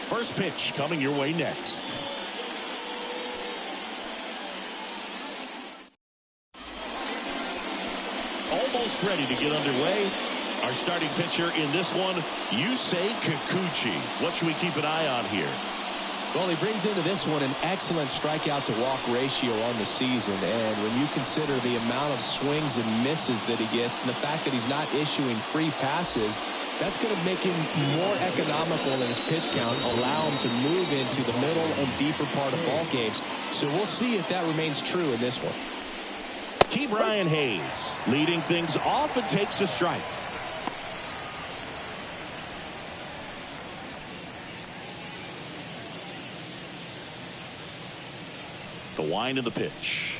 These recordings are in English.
First pitch coming your way next. Almost ready to get underway. Our starting pitcher in this one, Yusei Kikuchi. What should we keep an eye on here? Well, he brings into this one an excellent strikeout to walk ratio on the season. And when you consider the amount of swings and misses that he gets and the fact that he's not issuing free passes, that's going to make him more economical in his pitch count, allow him to move into the middle and deeper part of ball games. So we'll see if that remains true in this one. Ke'Bryan Hayes leading things off and takes a strike. The wind of the pitch.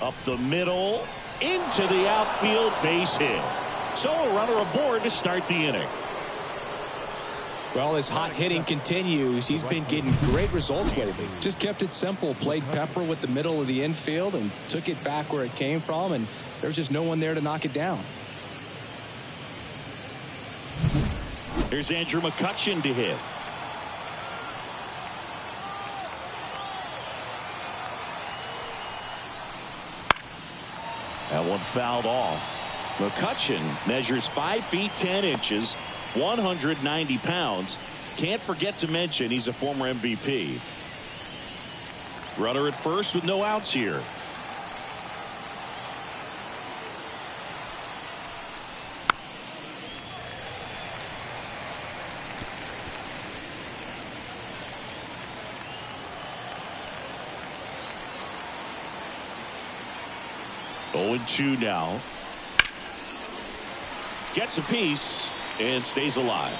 Up the middle, into the outfield, base hit. So a runner aboard to start the inning. Well, his hot hitting continues. He's been getting great results lately. Just kept it simple. Played pepper with the middle of the infield and took it back where it came from. And there's just no one there to knock it down. Here's Andrew McCutchen to hit. That one fouled off. McCutchen measures 5 feet 10 inches, 190 pounds. Can't forget to mention he's a former MVP. Runner at first with no outs here. Oh, 0-2 now. Gets a piece and stays alive.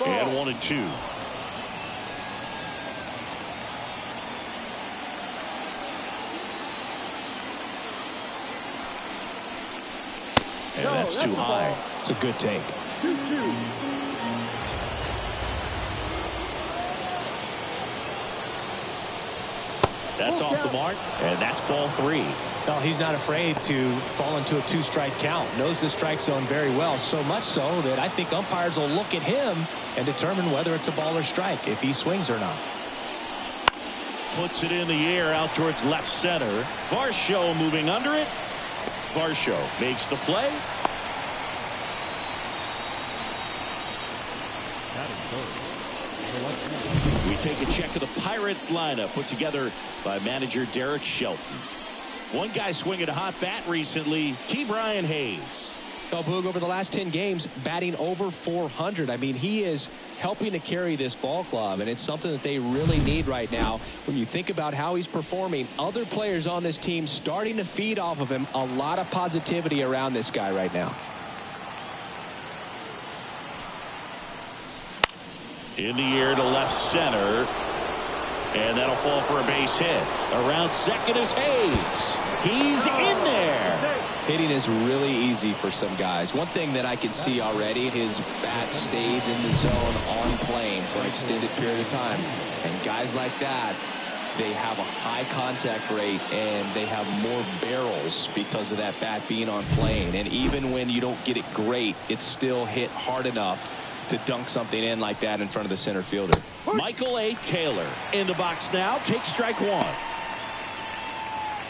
And 1-2. And that's too high. It's a good take. 2-2. That's off the mark, and that's ball 3. Well, he's not afraid to fall into a 2-strike count. Knows the strike zone very well, so much so that I think umpires will look at him and determine whether it's a ball or strike, if he swings or not. Puts it in the air out towards left center. Varsho moving under it. Varsho makes the play. We take a check of the Pirates lineup put together by manager Derek Shelton. One guy swinging a hot bat recently, Ke'Bryan Hayes. Well, Boog, over the last 10 games, batting over 400. I mean, he is helping to carry this ball club, and it's something that they really need right now. When you think about how he's performing, other players on this team starting to feed off of him. A lot of positivity around this guy right now. In the air to left center. And that'll fall for a base hit. Around second is Hayes. He's in there. Hitting is really easy for some guys. One thing that I can see already, his bat stays in the zone on plane for an extended period of time. And guys like that, they have a high contact rate and they have more barrels because of that bat being on plane. And even when you don't get it great, it's still hit hard enough to dunk something in like that in front of the center fielder. Michael A. Taylor in the box now. Takes strike 1.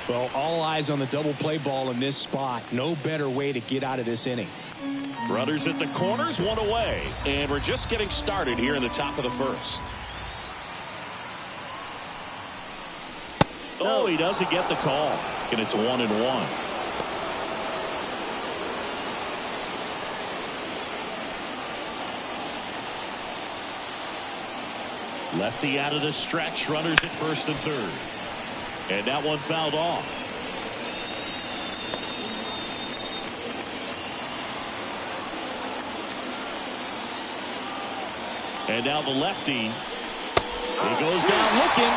Well, all eyes on the double play ball in this spot. No better way to get out of this inning. Runners at the corners, 1 away. And we're just getting started here in the top of the first. Oh, he doesn't get the call. And it's 1-1. Lefty out of the stretch. Runners at first and third. And that one fouled off. And now the lefty. He goes down looking.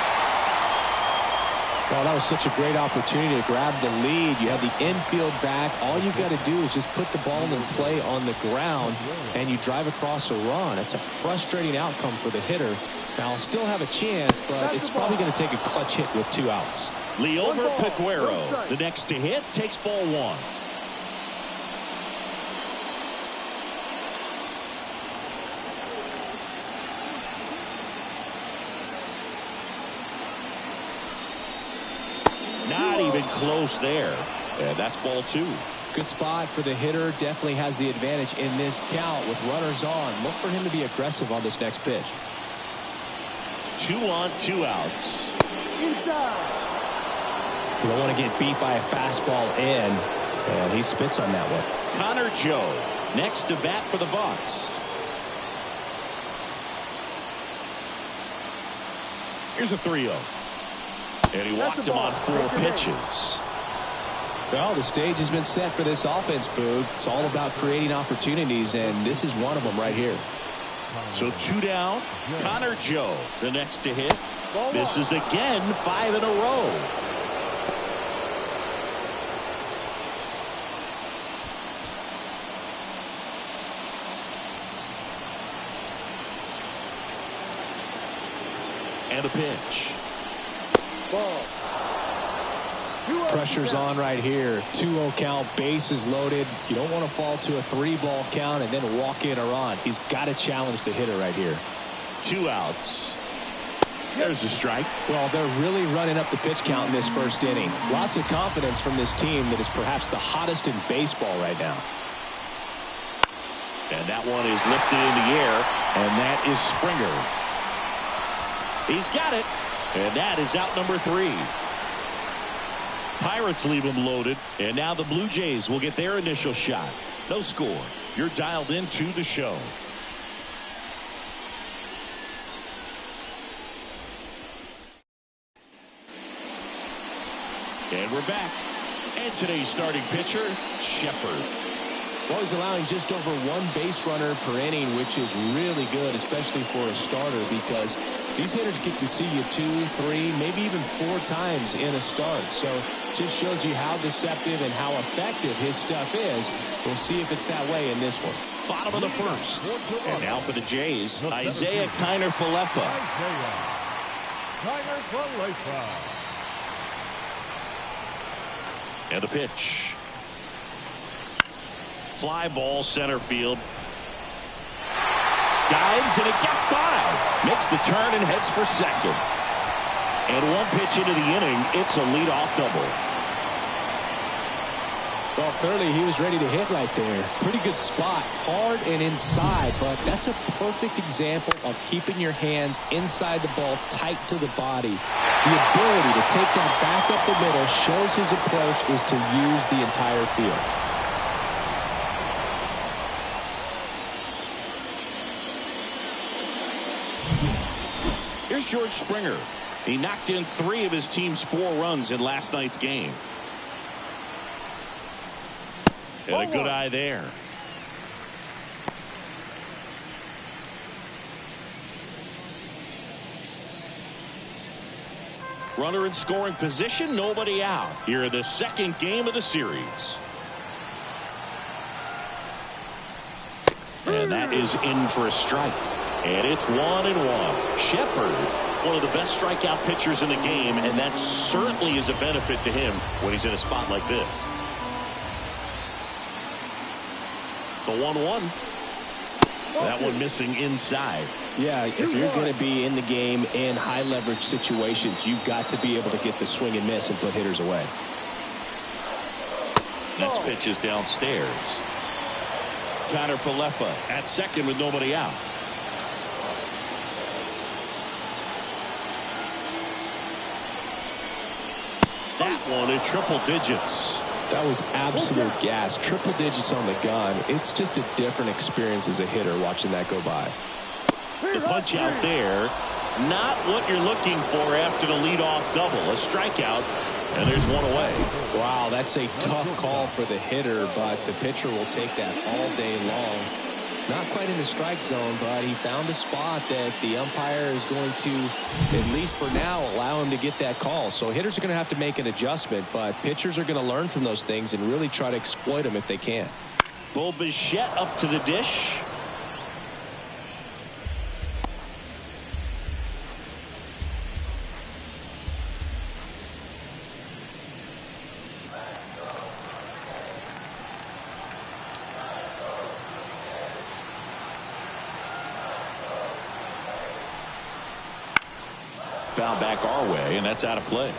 Oh, that was such a great opportunity to grab the lead. You have the infield back. All you've got to do is just put the ball in play on the ground, and you drive across a run. It's a frustrating outcome for the hitter. Now, I'll still have a chance, but it's probably going to take a clutch hit with 2 outs. Liover Peguero, the next to hit, takes ball one. Not even close there. And that's ball two. Good spot for the hitter. Definitely has the advantage in this count with runners on. Look for him to be aggressive on this next pitch. 2 on, 2 outs. Inside. You don't want to get beat by a fastball in. And he spits on that one. Connor Joe, next to bat for the Bucs. Here's a 3-0. And he walked him on 4 pitches. Well, the stage has been set for this offense, Boog. It's all about creating opportunities, and this is one of them right here. So 2 down. Connor Joe, the next to hit. Misses again, 5 in a row. And a pitch. Ball. Pressure's on right here. 2-0 count, bases loaded. You don't want to fall to a 3-ball count and then walk in or on. He's got to challenge the hitter right here. 2 outs. There's a strike. Well, they're really running up the pitch count in this first inning. Lots of confidence from this team that is perhaps the hottest in baseball right now. And that one is lifted in the air, and that is Springer. He's got it, and that is out number 3. Pirates leave him loaded, and now the Blue Jays will get their initial shot. No score. You're dialed into the show. And we're back. And today's starting pitcher, Shepard. Well, he's allowing just over 1 base runner per inning, which is really good, especially for a starter, because these hitters get to see you 2, 3, maybe even 4 times in a start. So just shows you how deceptive and how effective his stuff is. We'll see if it's that way in this one. Bottom of the first. And now for the Jays, Isaiah Kiner-Falefa. And a pitch. Fly ball center field. Dives and it gets by. Makes the turn and heads for second. And 1 pitch into the inning, it's a leadoff double. Well, clearly he was ready to hit right there. Pretty good spot, hard and inside, but that's a perfect example of keeping your hands inside the ball, tight to the body. The ability to take that back up the middle shows his approach is to use the entire field. Here's George Springer. He knocked in 3 of his team's 4 runs in last night's game. And a good eye there. Runner in scoring position, nobody out. Here in the second game of the series. And that is in for a strike. And it's 1-1. Shepard, one of the best strikeout pitchers in the game, and that certainly is a benefit to him when he's in a spot like this. The 1-1. That one missing inside. Yeah, if you're going to be in the game in high leverage situations, you've got to be able to get the swing and miss and put hitters away. Next pitch is downstairs. Kiner-Falefa at second with nobody out. That one in triple digits. That was absolute gas. Triple digits on the gun. It's just a different experience as a hitter watching that go by. The punch out there, not what you're looking for after the leadoff double. A strikeout, and there's one away. Wow, that's a tough call for the hitter, but the pitcher will take that all day long. Not quite in the strike zone, but he found a spot that the umpire is going to, at least for now, allow him to get that call. So hitters are going to have to make an adjustment, but pitchers are going to learn from those things and really try to exploit them if they can. Bo Bichette up to the dish. foul back our way, and that's out of play.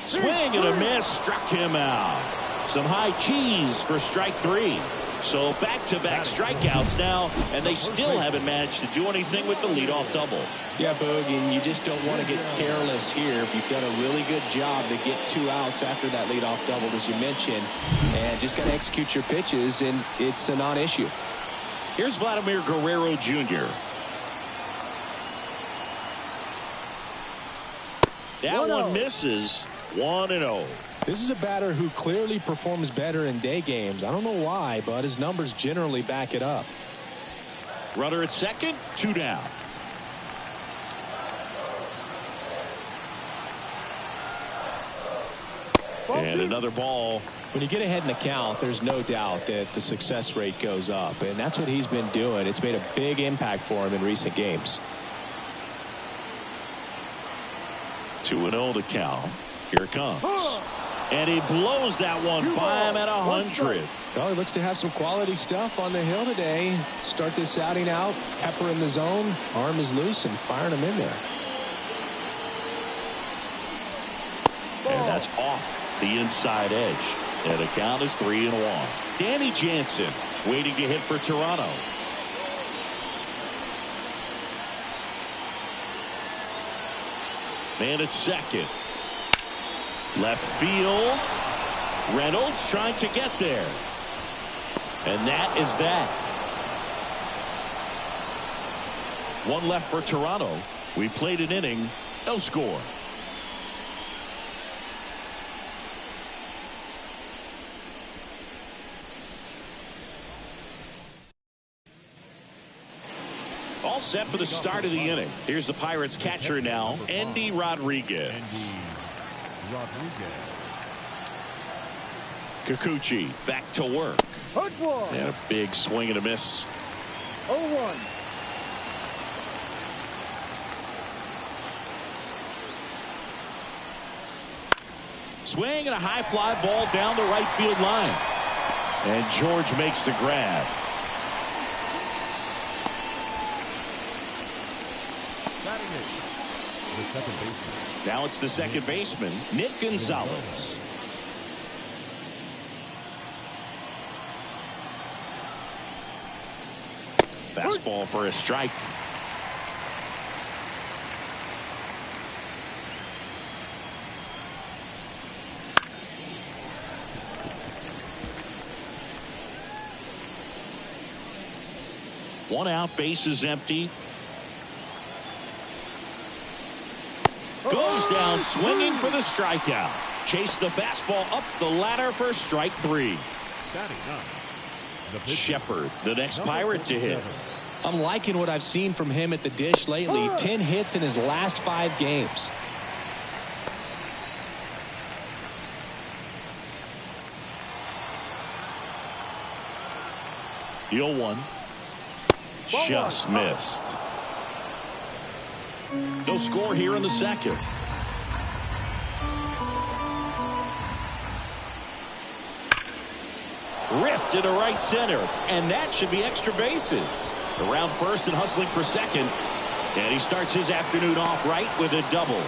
Swing and a miss, struck him out. Some high cheese for strike 3. So back-to-back strikeouts now, and they still haven't managed to do anything with the leadoff double. Yeah, Boog, and you just don't want to get careless here. You've done a really good job to get 2 outs after that leadoff double, as you mentioned, and just got to execute your pitches, and it's a non-issue. Here's Vladimir Guerrero Jr. That one misses. 1-0. This is a batter who clearly performs better in day games. I don't know why, but his numbers generally back it up. Runner at second, 2 down. And another ball. When you get ahead in the count, there's no doubt that the success rate goes up, and that's what he's been doing. It's made a big impact for him in recent games. 2-0 to count. Here it comes. And he blows that one by him at 100. Well, he looks to have some quality stuff on the hill today. Start this outing out. Pepper in the zone. Arm is loose and firing him in there. And that's off the inside edge. And the count is 3-1. Danny Jansen waiting to hit for Toronto. Man at second. Left field. Reynolds trying to get there. And that is that. 1 left for Toronto. We played an inning. No score. All set for the start of the inning. Here's the Pirates catcher now, Andy Rodriguez. Kikuchi back to work. And a big swing and a miss. 0-1. Swing and a high fly ball down the right field line. And George makes the grab. Now it's the second baseman, Nick Gonzalez. Fastball for a strike. One out, base is empty. Goes down swinging for the strikeout. Chase the fastball up the ladder for strike 3. Shepard, the next Pirate to hit. I'm liking what I've seen from him at the dish lately. 10 hits in his last 5 games. The 0-1. Just missed. No score here in the second. Ripped into right center, and that should be extra bases. Around first and hustling for second, and he starts his afternoon off right with a double.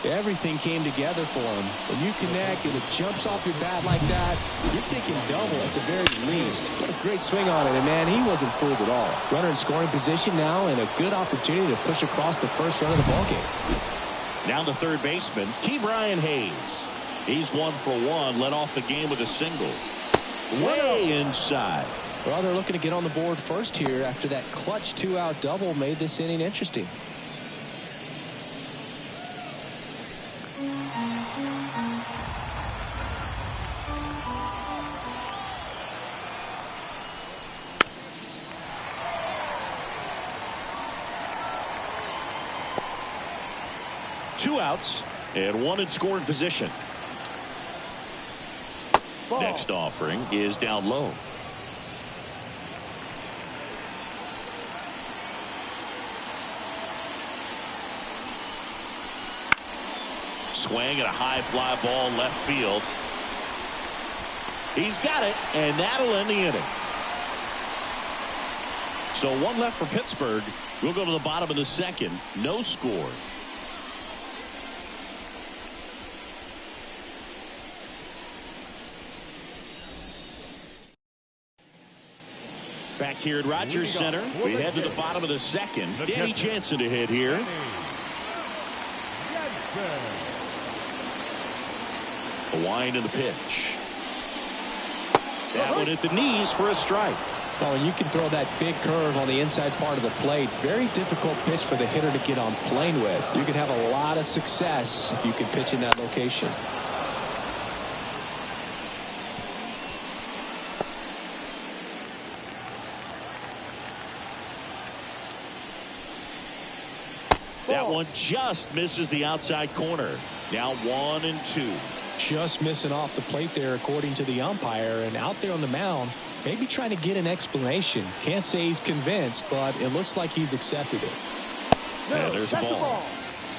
Everything came together for him. When you connect and it jumps off your bat like that, you're thinking double at the very least. What a great swing on it, and man, he wasn't fooled at all. Runner in scoring position now, and a good opportunity to push across the first run of the ballgame. Now the third baseman, Ke'Bryan Hayes. He's 1 for 1, led off the game with a single. Way inside. Well, they're looking to get on the board first here after that clutch 2-out double made this inning interesting. Two outs and 1 in scoring position. Next offering is down low. Swing and a high fly ball left field. He's got it, and that'll end the inning. So one left for Pittsburgh. We'll go to the bottom of the second. No score. Back here at Rogers Center, we head to the bottom of the second. Danny Jansen to hit here. The wind and the pitch. That one at the knees for a strike. Well, you can throw that big curve on the inside part of the plate. Very difficult pitch for the hitter to get on plane with. You can have a lot of success if you can pitch in that location. That one just misses the outside corner. Now 1-2. Just missing off the plate there, according to the umpire, and out there on the mound, maybe trying to get an explanation. Can't say he's convinced, but it looks like he's accepted it. And there's the ball.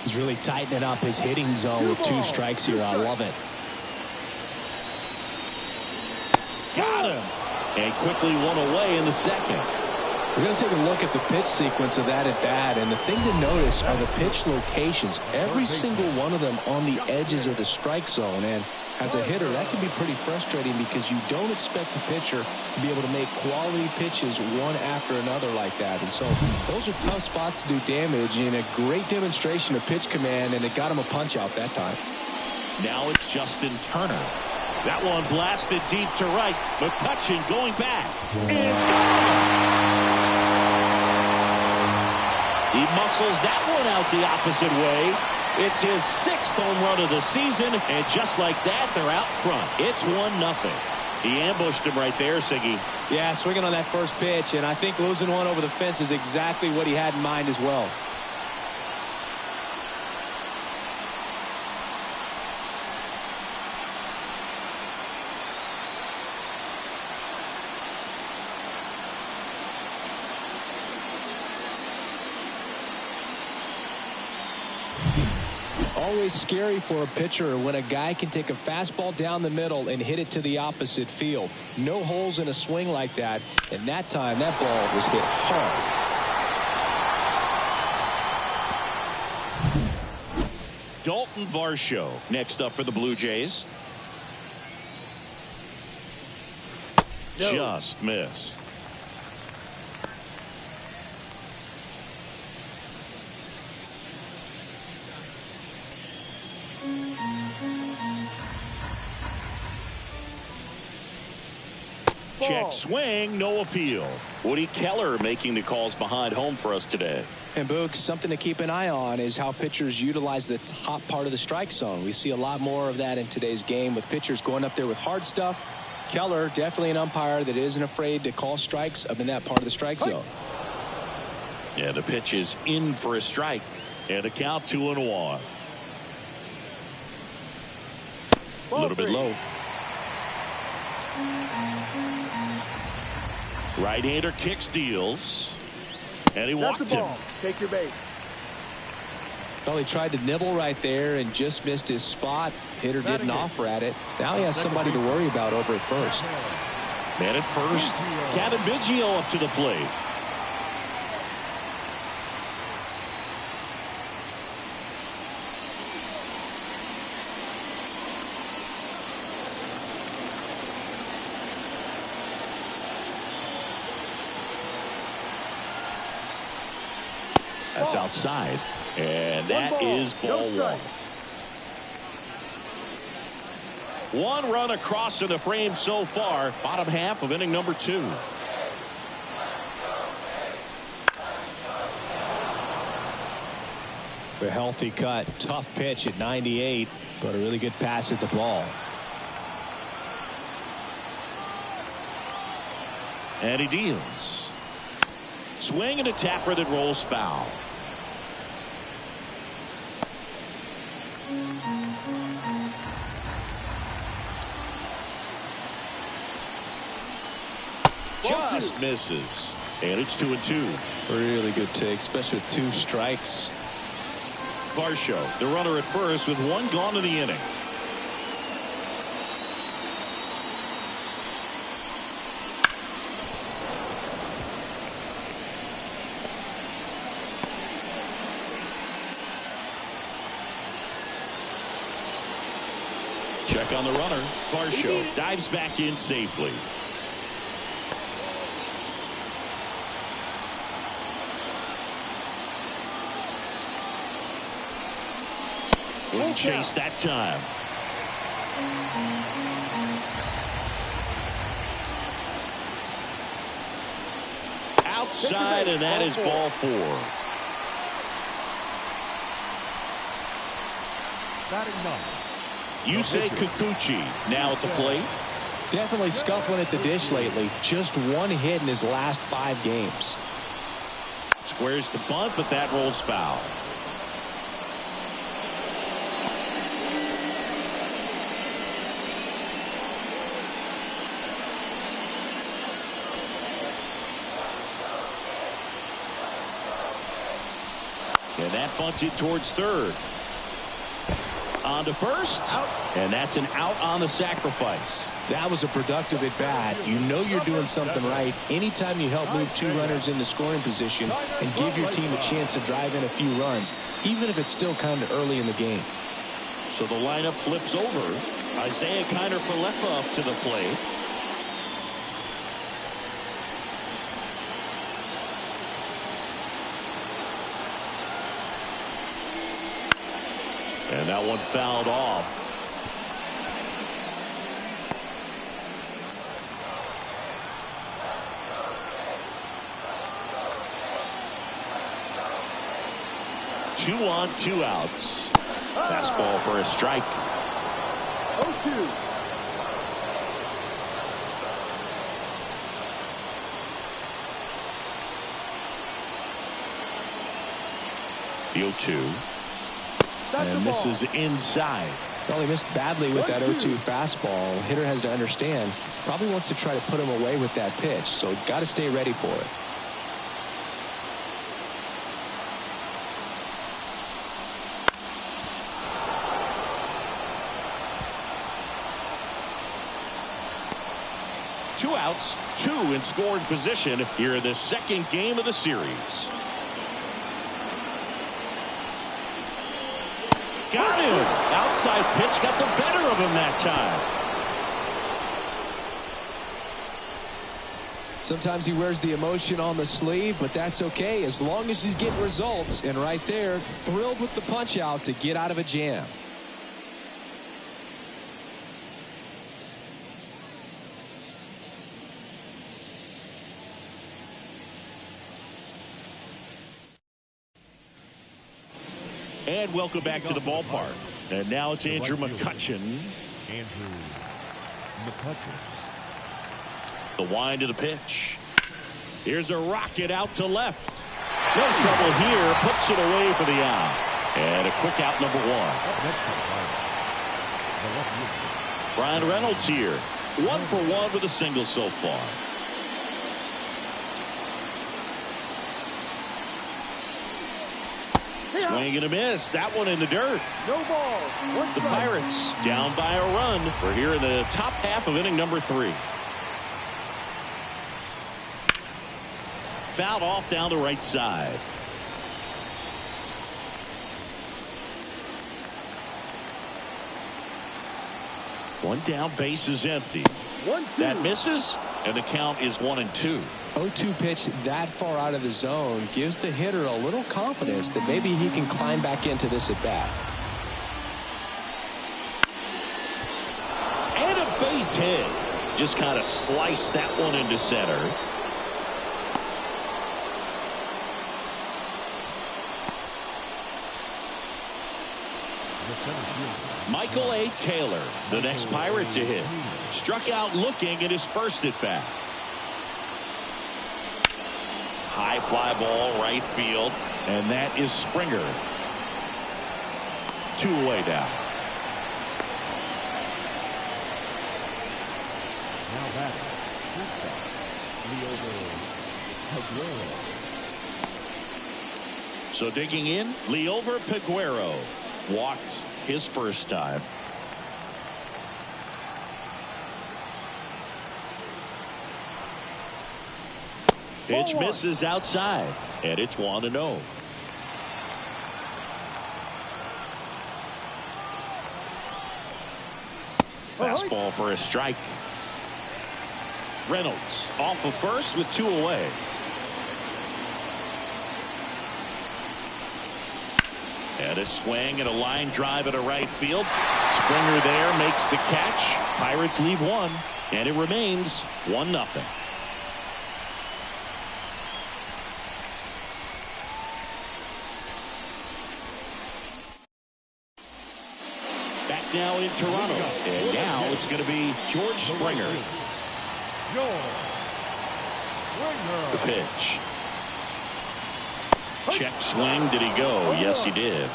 He's really tightening up his hitting zone with 2 strikes here. I love it. Got him. And quickly one away in the second. We're going to take a look at the pitch sequence of that at bat, and the thing to notice are the pitch locations. Every single one of them on the edges of the strike zone, and as a hitter, that can be pretty frustrating because you don't expect the pitcher to be able to make quality pitches one after another like that. And so those are tough spots to do damage, and a great demonstration of pitch command, and it got him a punch out that time. Now it's Justin Turner. That one blasted deep to right. McCutchen going back. It's gone. He muscles that one out the opposite way. It's his 6th home run of the season, and just like that, they're out front. It's 1-0. He ambushed him right there, Siggy. Yeah, swinging on that first pitch, and I think losing one over the fence is exactly what he had in mind as well. Always scary for a pitcher when a guy can take a fastball down the middle and hit it to the opposite field. No holes in a swing like that, and that time that ball was hit hard. Dalton Varsho next up for the Blue Jays. No. Just missed. Check swing, no appeal. Woody Keller making the calls behind home for us today. And Boog, something to keep an eye on is how pitchers utilize the top part of the strike zone. We see a lot more of that in today's game with pitchers going up there with hard stuff. Keller, definitely an umpire that isn't afraid to call strikes up in that part of the strike zone. Yeah, the pitch is in for a strike. And a count 2-1. A little bit low. Right-hander kicks, deals, and he walked him. Take your base. Well, he tried to nibble right there and just missed his spot. Hitter didn't offer at it. Now he has somebody to worry about over at first. Man at first, Kevin Biggio up to the plate. That's outside, and that is ball 1. 1 run across in the frame so far. Bottom half of inning number 2. A healthy cut, tough pitch at 98, but a really good pass at the ball. And he deals. Swing and a tapper that rolls foul. Just misses. And it's 2-2. Really good take, especially with 2 strikes. Varsho, the runner at first with 1 gone in the inning. Check on the runner. Varsho dives back in safely. Wouldn't chase that time. Outside, and that is ball 4. Yusei Kikuchi now at the plate. Definitely scuffling at the dish lately. Just 1 hit in his last 5 games. Squares the bunt, but that rolls foul. And that bunted towards third. On to first. And that's an out on the sacrifice. That was a productive at bat. You know you're doing something right anytime you help move 2 runners into scoring position and give your team a chance to drive in a few runs, even if it's still kind of early in the game. So the lineup flips over. Isaiah Kiner-Falefa up to the plate. And that one fouled off. Two on, 2 outs. Fastball for a strike. 0-2. The 0-2. And this is inside. Well, he missed badly with that 0-2 fastball. Hitter has to understand. Probably wants to try to put him away with that pitch. So got to stay ready for it. Two outs, 2 in scoring position here in the second game of the series. Got him. Outside pitch got the better of him that time. Sometimes he wears the emotion on the sleeve, but that's okay as long as he's getting results. And right there, thrilled with the punch out to get out of a jam. And welcome back to the ballpark. And now it's Andrew McCutchen. The wind of the pitch. Here's a rocket out to left. No trouble here. Puts it away for the out. And a quick out, number 1. Brian Reynolds here. 1 for 1 with a single so far. Swing and a miss. That one in the dirt. No ball. The Pirates down by a run. We're here in the top half of inning number 3. Fouled off down the right side. One down, base is empty. 1-2. That misses, and the count is 1-2. 0-2 pitch that far out of the zone gives the hitter a little confidence that maybe he can climb back into this at bat. And a base hit. Just kind of sliced that one into center. Michael A. Taylor, the next Pirate to hit. Struck out looking at his first at bat. High fly ball right field, and that is Springer. 2 away down. Now back. So digging in, Liover Peguero walked his first time. Pitch misses outside, and it's 1-0. Fastball for a strike. Reynolds off of first with 2 away. And a swing and a line drive at a right field. Springer there makes the catch. Pirates leave 1, and it remains 1-0. Back now in Toronto, and now it's going to be George Springer. The pitch. Check swing. Did he go? Yes, he did.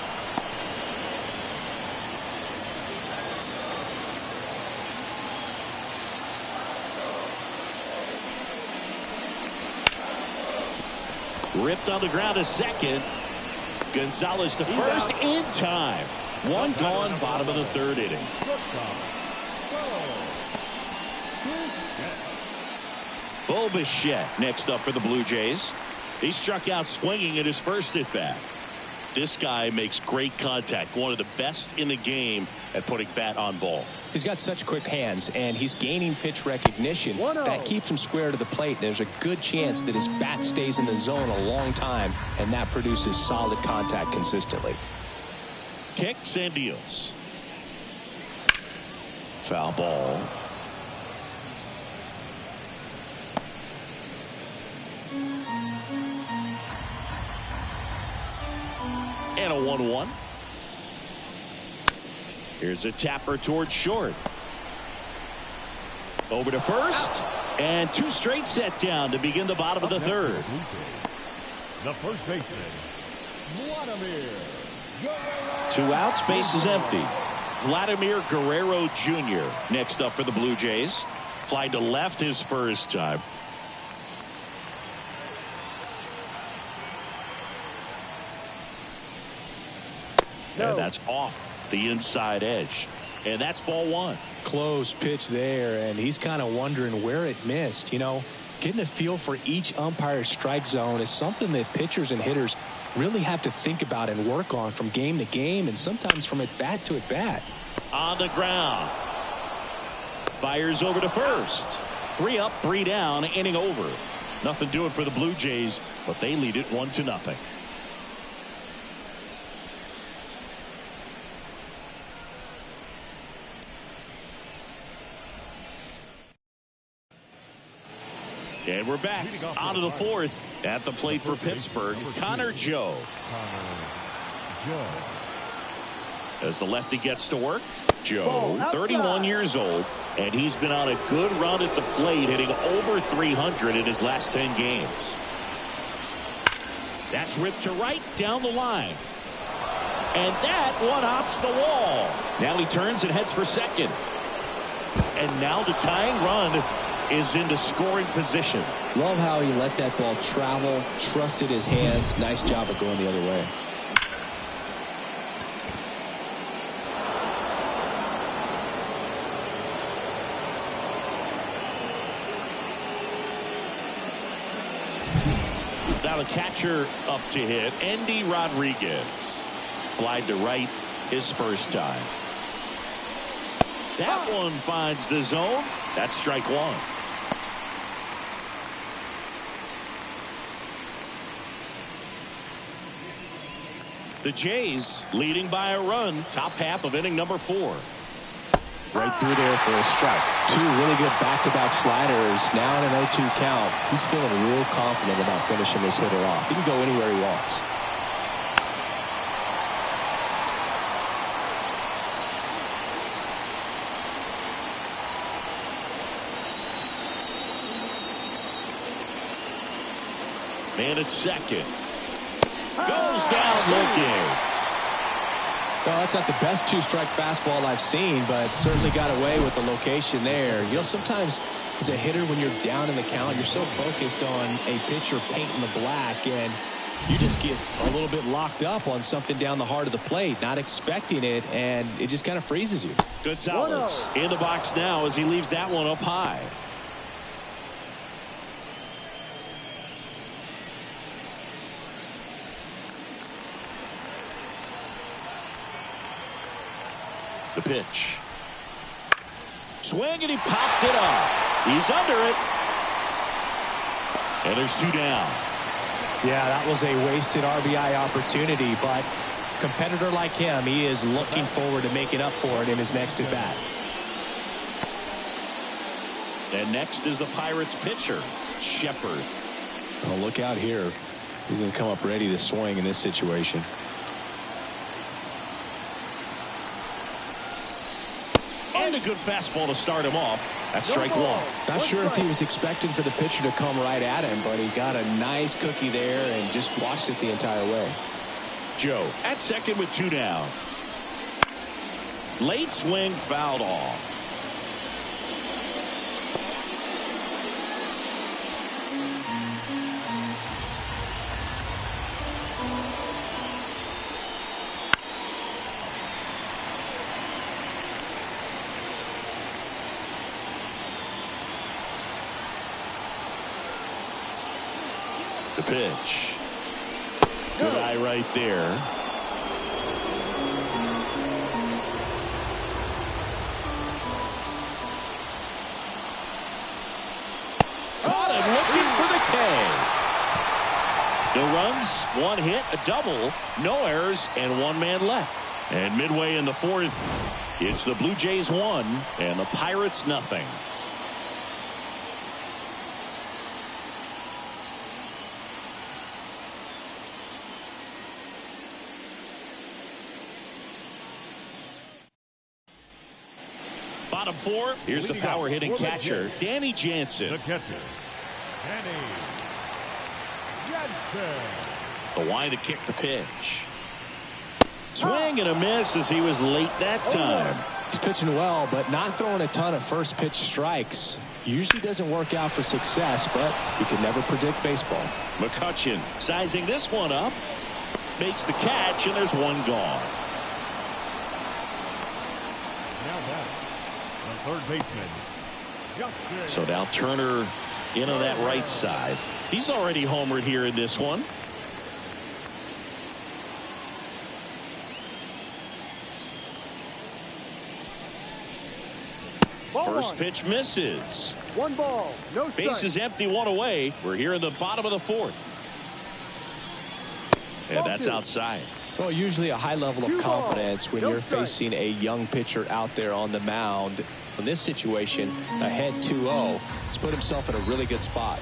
Ripped on the ground to second. Gonzalez to first in time. 1 gone, bottom of the 3rd inning. Bo Bichette next up for the Blue Jays. He struck out swinging at his first at bat. This guy makes great contact. One of the best in the game at putting bat on ball. He's got such quick hands, and he's gaining pitch recognition. That keeps him square to the plate. There's a good chance that his bat stays in the zone a long time, and that produces solid contact consistently. Kicks and deals. Foul ball. And a 1-1. Here's a tapper towards short. Over to first. And 2 straight set down to begin the bottom of the 3rd. The first baseman, Vladimir. 2 outs, base is empty. Vladimir Guerrero Jr. next up for the Blue Jays. Fly to left his first time. And that's off the inside edge. And that's ball 1. Close pitch there, and he's kind of wondering where it missed. You know, getting a feel for each umpire's strike zone is something that pitchers and hitters really have to think about and work on from game to game, and sometimes from at bat to at bat. On the ground. Fires over to first. 3 up, 3 down, inning over. Nothing doing for the Blue Jays, but they lead it 1-0. And we're back onto the 4th at the plate for Pittsburgh. Connor Joe. As the lefty gets to work. Joe, 31 years old, and he's been on a good run at the plate, hitting over 300 in his last 10 games. That's ripped to right down the line. And that one hops the wall. Now he turns and heads for second. And now the tying run is into scoring position. Love how he let that ball travel, trusted his hands. Nice job of going the other way. Now the catcher up to hit, Andy Rodriguez. Flied to right his first time. That one finds the zone. That's strike 1. The Jays leading by a run, top half of inning number 4. Right through there for a strike. 2 really good back-to-back sliders. Now in an 0-2 count. He's feeling real confident about finishing this hitter off. He can go anywhere he wants. Man at second. Goes down looking. Well, that's not the best 2-strike fastball I've seen, but certainly got away with the location there. You know, sometimes as a hitter, when you're down in the count, you're so focused on a pitcher painting the black, and you just get a little bit locked up on something down the heart of the plate, not expecting it, and it just kind of freezes you. Gonzalez in the box now as he leaves that one up high. The pitch. Swing, and he popped it off. He's under it. And there's 2 down. Yeah, that was a wasted RBI opportunity, but a competitor like him, he is looking forward to making up for it in his next at bat. And next is the Pirates pitcher, Shepard. Oh, look out here. He's going to come up ready to swing in this situation. And a good fastball to start him off. That's strike 1. Not sure if he was expecting for the pitcher to come right at him, but he got a nice cookie there and just watched it the entire way. Joe at second with 2 down. Late swing fouled off. The pitch. Good eye right there. Caught him looking for the K. No runs, 1 hit, a double, no errors, and 1 man left. And midway in the 4th, it's the Blue Jays 1 and the Pirates nothing. Bottom 4, here's the power hitting catcher, Danny Jansen. The catcher, Danny Jansen. The line to kick the pitch. Swing and a miss as he was late that time. He's pitching well, but not throwing a ton of first pitch strikes. Usually doesn't work out for success, but you can never predict baseball. McCutchen sizing this one up. Makes the catch, and there's 1 gone. Now batting, the third baseman, Justin. So now Turner in on that right side. He's already homered here in this one. First pitch misses. 1 ball, no strike. Base is empty, 1 away. We're here in the bottom of the 4th. And that's outside. Well, usually a high level of confidence when you're facing a young pitcher out there on the mound. In this situation, ahead 2-0, he's put himself in a really good spot.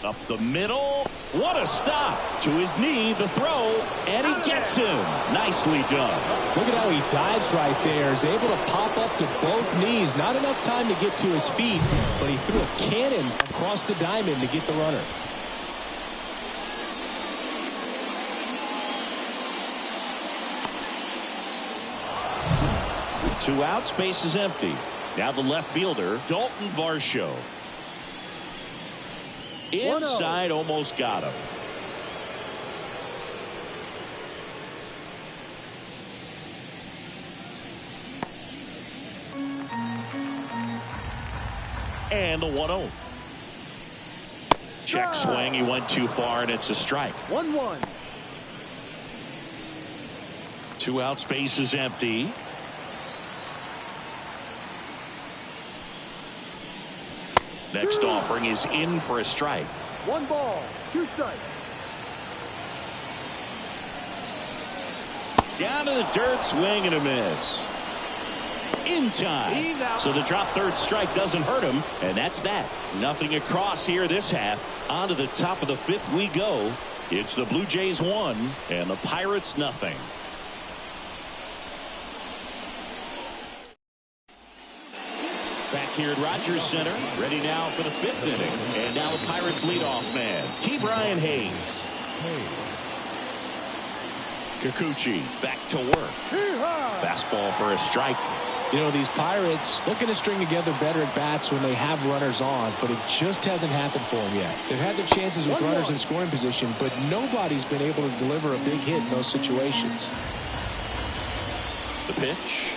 Up the middle. What a stop. To his knee, the throw, and he gets him. Nicely done. Look at how he dives right there. Is able to pop up to both knees. Not enough time to get to his feet, but he threw a cannon across the diamond to get the runner. Two outs, base is empty. Now the left fielder, Dalton Varsho. Inside, almost got him. And the 1-0. Check swing, he went too far, and it's a strike. 1-1. 2 outs, base is empty. Next offering is in for a strike. 1 ball, 2 strikes. Down to the dirt, swing and a miss. In time. So the drop third strike doesn't hurt him, and that's that. Nothing across here this half. On to the top of the 5th we go. It's the Blue Jays 1 and the Pirates nothing. Back here at Rogers Center, ready now for the 5th inning. And now the Pirates leadoff man, Ke'Bryan Hayes. Kikuchi back to work. Fastball for a strike. You know, these Pirates looking to string together better at bats when they have runners on, but it just hasn't happened for them yet. They've had their chances with runners in scoring position, but nobody's been able to deliver a big hit in those situations. The pitch.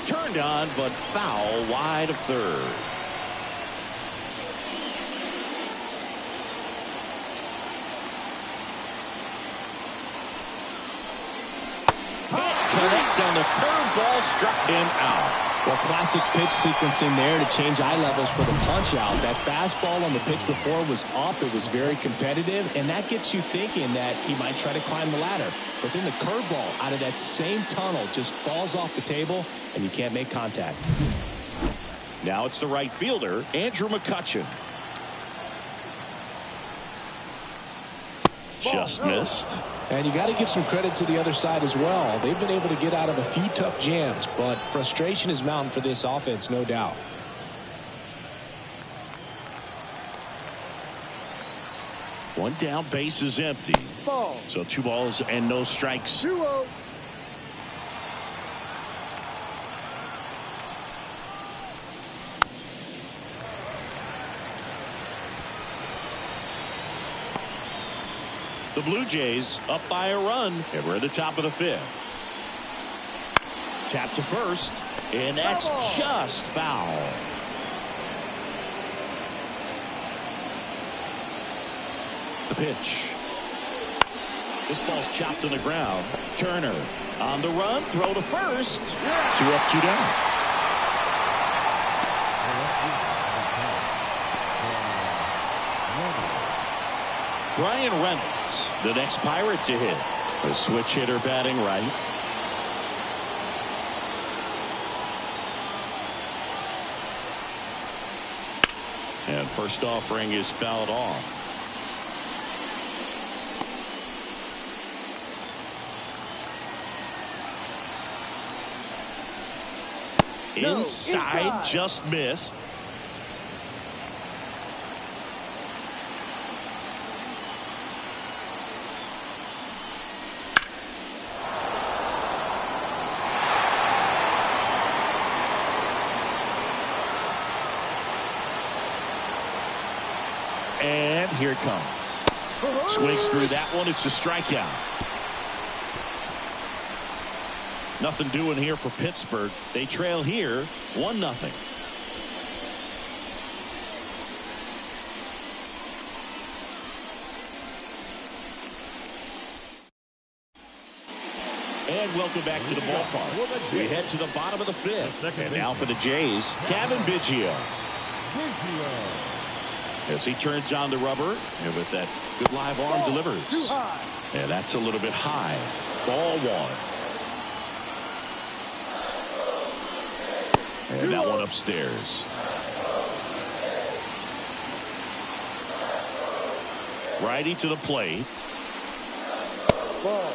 Turned on, but foul wide of third. Can't connect on the the curveball struck him out. Well, classic pitch sequencing there to change eye levels for the punch out. That fastball on the pitch before was up. It was very competitive, and that gets you thinking that he might try to climb the ladder. But then the curveball out of that same tunnel just falls off the table, and you can't make contact. Now it's the right fielder, Andrew McCutchen. Just missed. And you got to give some credit to the other side as well. They've been able to get out of a few tough jams, but frustration is mounting for this offense, no doubt. One down, base is empty. Ball. So 2 balls and no strikes. 2-0. The Blue Jays up by a run, and we're at the top of the 5th. Tap to first, and that's just foul. The pitch. This ball's chopped on the ground. Turner on the run, throw to first. 2 up, 2 down. Brian Reynolds, the next Pirate to hit. A switch hitter batting right. And first offering is fouled off. Inside, just missed. And here it comes. Swings through that one. It's a strikeout. Nothing doing here for Pittsburgh. They trail here 1-0. And welcome back to the ballpark. We head to the bottom of the 5th. And now for the Jays, Kevin Biggio. As he turns on the rubber, and with that good live arm delivers. And that's a little bit high. Ball 1. And that one upstairs. Righty to the plate. Ball.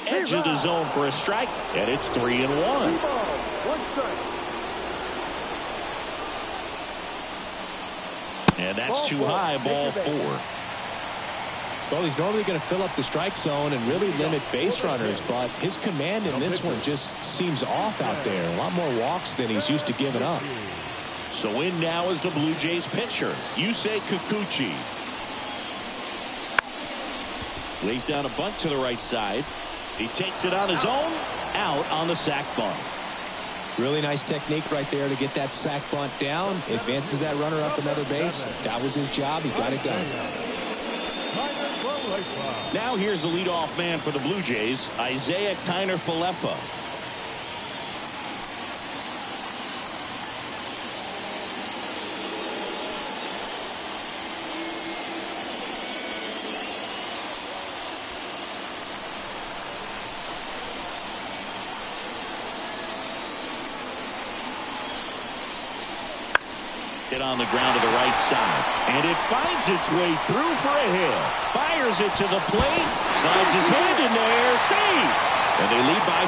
Edge of the zone for a strike, and it's 3-1. 1 strike. And that's too high, ball 4. Well, he's normally going to fill up the strike zone and really limit base runners, but his command in this one just seems off out there. A lot more walks than he's used to giving up. So in now is the Blue Jays pitcher, Yusei Kikuchi. Lays down a bunt to the right side. He takes it on his own, out on the sac bunt. Really nice technique right there to get that sac bunt down. Advances that runner up another base. That was his job. He got it done. Now here's the leadoff man for the Blue Jays, Isaiah Kiner-Falefa. Hit on the ground to the right side, and it finds its way through for a hit. Fires it to the plate, slides his hand in there, save, and they lead by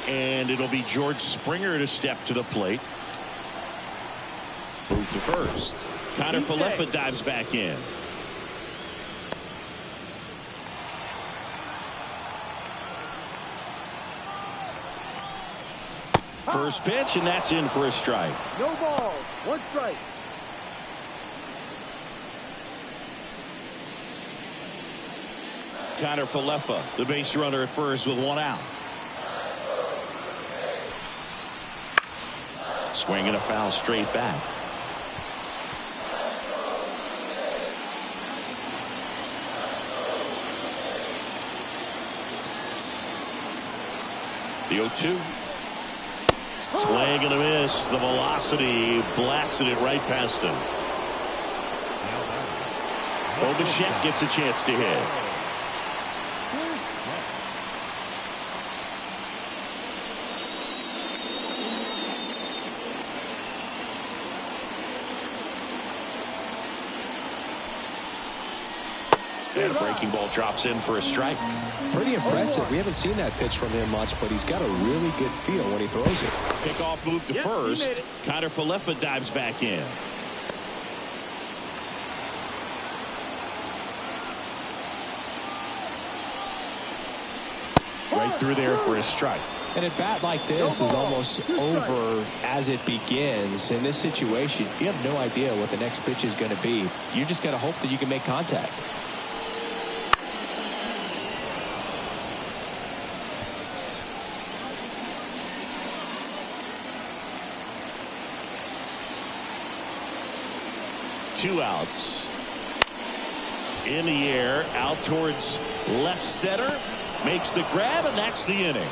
2. And it'll be George Springer to step to the plate. Move to first. Kiner-Falefa dives back in. First pitch, and that's in for a strike. No balls. One strike. Connor Falefa, the base runner at first with one out. Swinging a foul straight back. The 0-2. Swing and a miss. The velocity blasted it right past him. Bichette gets a chance to hit. And a breaking ball drops in for a strike. Pretty impressive. We haven't seen that pitch from him much, but he's got a really good feel when he throws it. Pickoff move to first. Connor Falefa dives back in. Right through there for a strike. And a bat like this is almost over as it begins. In this situation, you have no idea what the next pitch is going to be. You just got to hope that you can make contact. Two outs. In the air, out towards left center. Makes the grab, and that's the inning.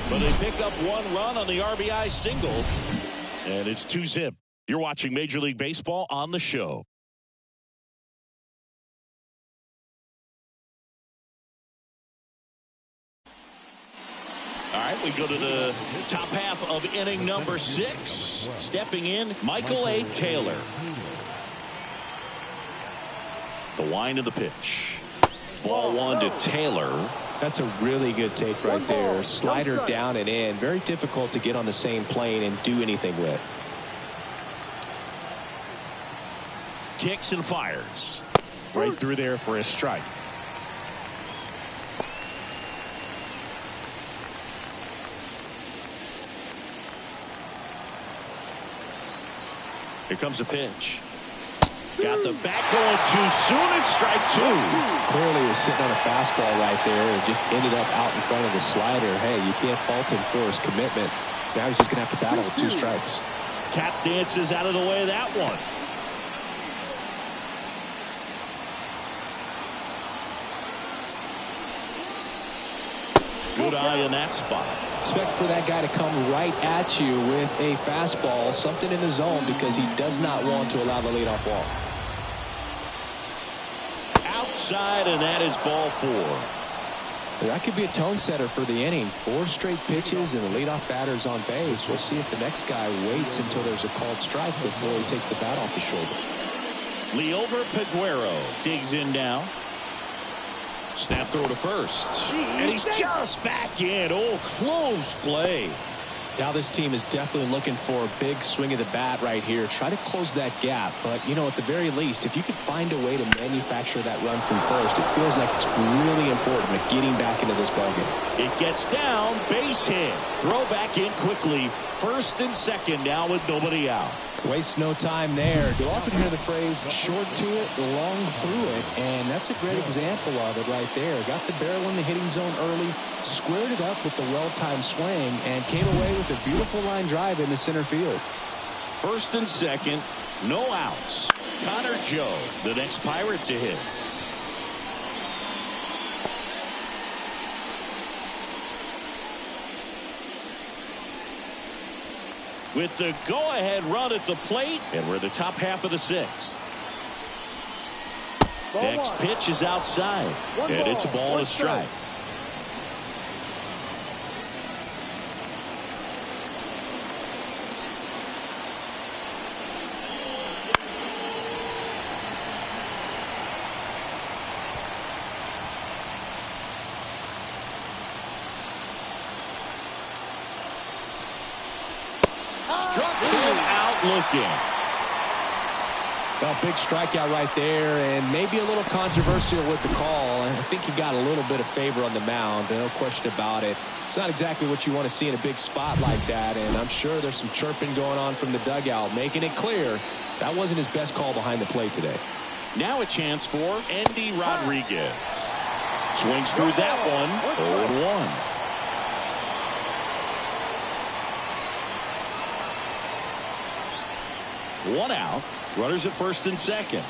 But they pick up one run on the RBI single, and it's 2-zip. You're watching Major League Baseball on the show. All right, we go to the top half of inning number 6. Stepping in, Michael A. Taylor. The wind of the pitch. Ball 1 to Taylor. That's a really good take right there. Slider down and in. Very difficult to get on the same plane and do anything with. Kicks and fires. Right through there for a strike. Here comes the pitch. Got the bat going too soon. It's strike 2. Clearly was sitting on a fastball right there and just ended up out in front of the slider. Hey, you can't fault him for his commitment. Now he's just going to have to battle with 2 strikes. Tap dances out of the way of that one. Good eye in that spot. Expect for that guy to come right at you with a fastball, something in the zone, because he does not want to allow the leadoff walk. Outside, and that is ball 4. That could be a tone setter for the inning. 4 straight pitches and the leadoff batter's on base. We'll see if the next guy waits until there's a called strike before he takes the bat off the shoulder. Leover Peguero digs in now. Snap throw to first. And he's just back in. Oh, close play. Now this team is definitely looking for a big swing of the bat right here. Try to close that gap. But, you know, at the very least, if you could find a way to manufacture that run from first, it feels like it's really important at getting back into this ballgame. It gets down, base hit. Throw back in quickly. First and second now with nobody out. Waste no time there. You'll often hear the phrase short to it, long through it, and that's a great example of it right there. Got the barrel in the hitting zone early, squared it up with the well-timed swing, and came away with a beautiful line drive into center field. First and second, no outs. Connor Joe, the next Pirate to hit. With the go-ahead run at the plate, and we're at the top half of the 6th. Next pitch is outside, and it's a ball and a strike. Struck him out looking. Well, big strikeout right there, and maybe a little controversial with the call. I think he got a little bit of favor on the mound, no question about it. It's not exactly what you want to see in a big spot like that, and I'm sure there's some chirping going on from the dugout, making it clear that wasn't his best call behind the plate today. Now a chance for Andy Rodriguez. Swings through that one, 0-1. One out. Runners at first and second.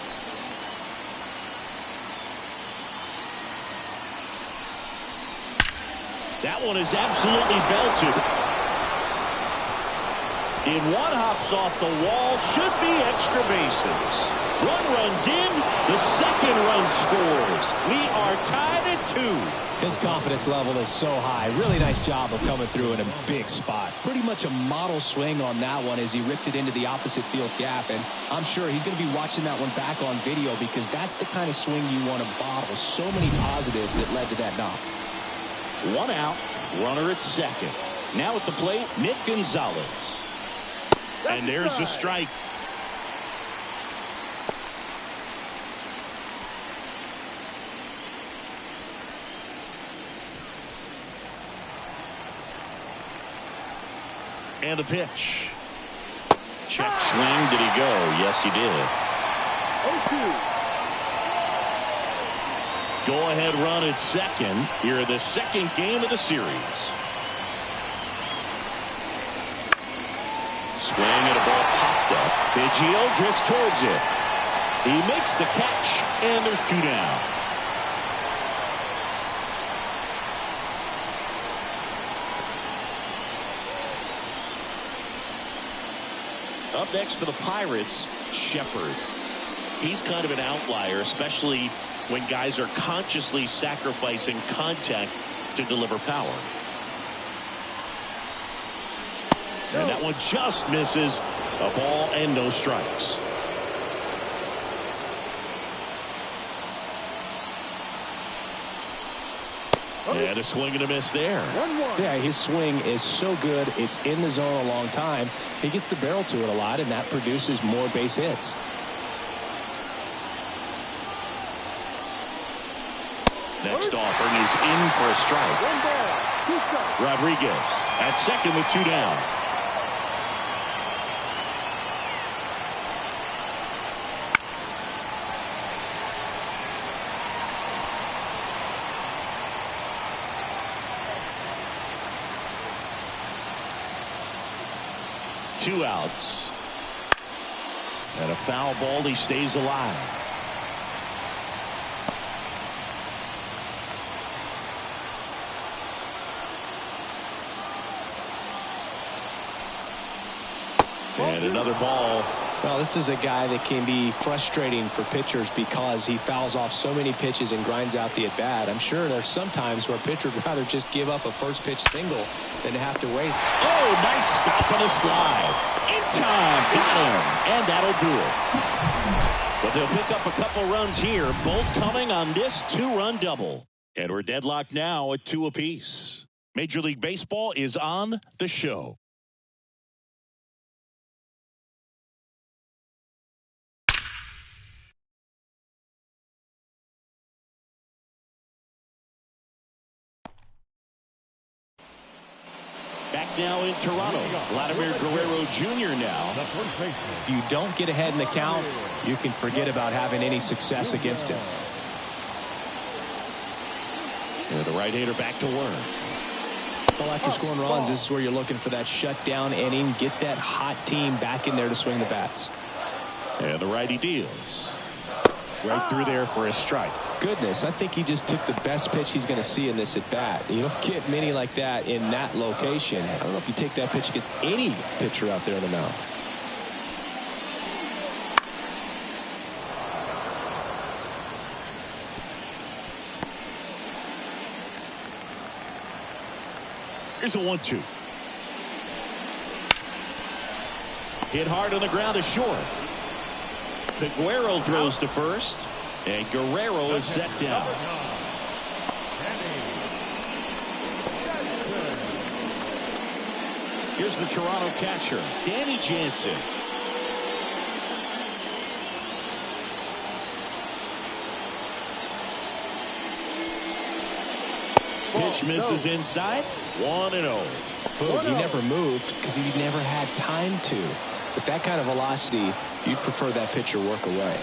That one is absolutely belted. In one, hops off the wall. Should be extra bases. One runs in. The second run scores. We are tied at 2. His confidence level is so high. Really nice job of coming through in a big spot. Pretty much a model swing on that one as he ripped it into the opposite field gap. And I'm sure he's going to be watching that one back on video because that's the kind of swing you want to bottle. So many positives that led to that knock. One out. Runner at second. Now at the plate, Nick Gonzalez. And there's the strike. And the pitch. Check swing. Did he go? Yes, he did. 0-2. Go-ahead run at second. Here in the second game of the series. Swing and a ball popped up. Biggio drifts towards it. He makes the catch, and there's 2 down. Up next for the Pirates, Shepard. He's kind of an outlier, especially when guys are consciously sacrificing contact to deliver power. And that one just misses. A ball and no strikes. And a swing and a miss there. 1-1. Yeah, his swing is so good. It's in the zone a long time. He gets the barrel to it a lot, and that produces more base hits. Next offering is in for a strike. 1 ball, 2 strikes. Rodriguez at second with 2 down. Two outs. And a foul ball. He stays alive. And another ball. Well, this is a guy that can be frustrating for pitchers because he fouls off so many pitches and grinds out the at-bat. I'm sure there's some times where a pitcher would rather just give up a first-pitch single than to have to waste. Oh, nice stop on a slide. In time. Got him. And that'll do it. But they'll pick up a couple runs here, both coming on this 2-run double. And we're deadlocked now at 2 apiece. Major League Baseball is on the show. Back now in Toronto, Vladimir Guerrero Jr. now. If you don't get ahead in the count, you can forget about having any success against him. And the right-hander back to work. Well, after scoring runs, this is where you're looking for that shutdown inning. Get that hot team back in there to swing the bats. And the righty deals. Right through there for a strike. Goodness, I think he just took the best pitch he's going to see in this at-bat. You don't get many like that in that location. I don't know if you take that pitch against any pitcher out there in the mound. Here's a 1-2. Hit hard on the ground to short. Peguero throws to first. And Guerrero is set down. Here's the Toronto catcher, Danny Jansen. Pitch misses inside. 1-0. He never moved because he never had time to. With that kind of velocity, you'd prefer that pitcher work away.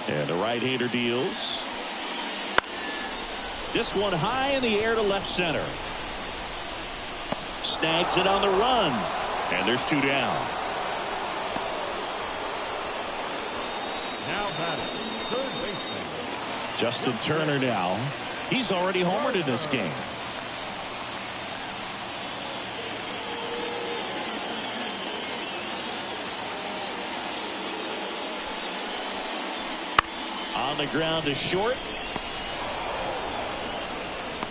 And the right-hander deals. This one high in the air to left center. Snags it on the run. And there's 2 down. Now batting, third baseman. Justin Turner now. He's already homered in this game. On the ground to short.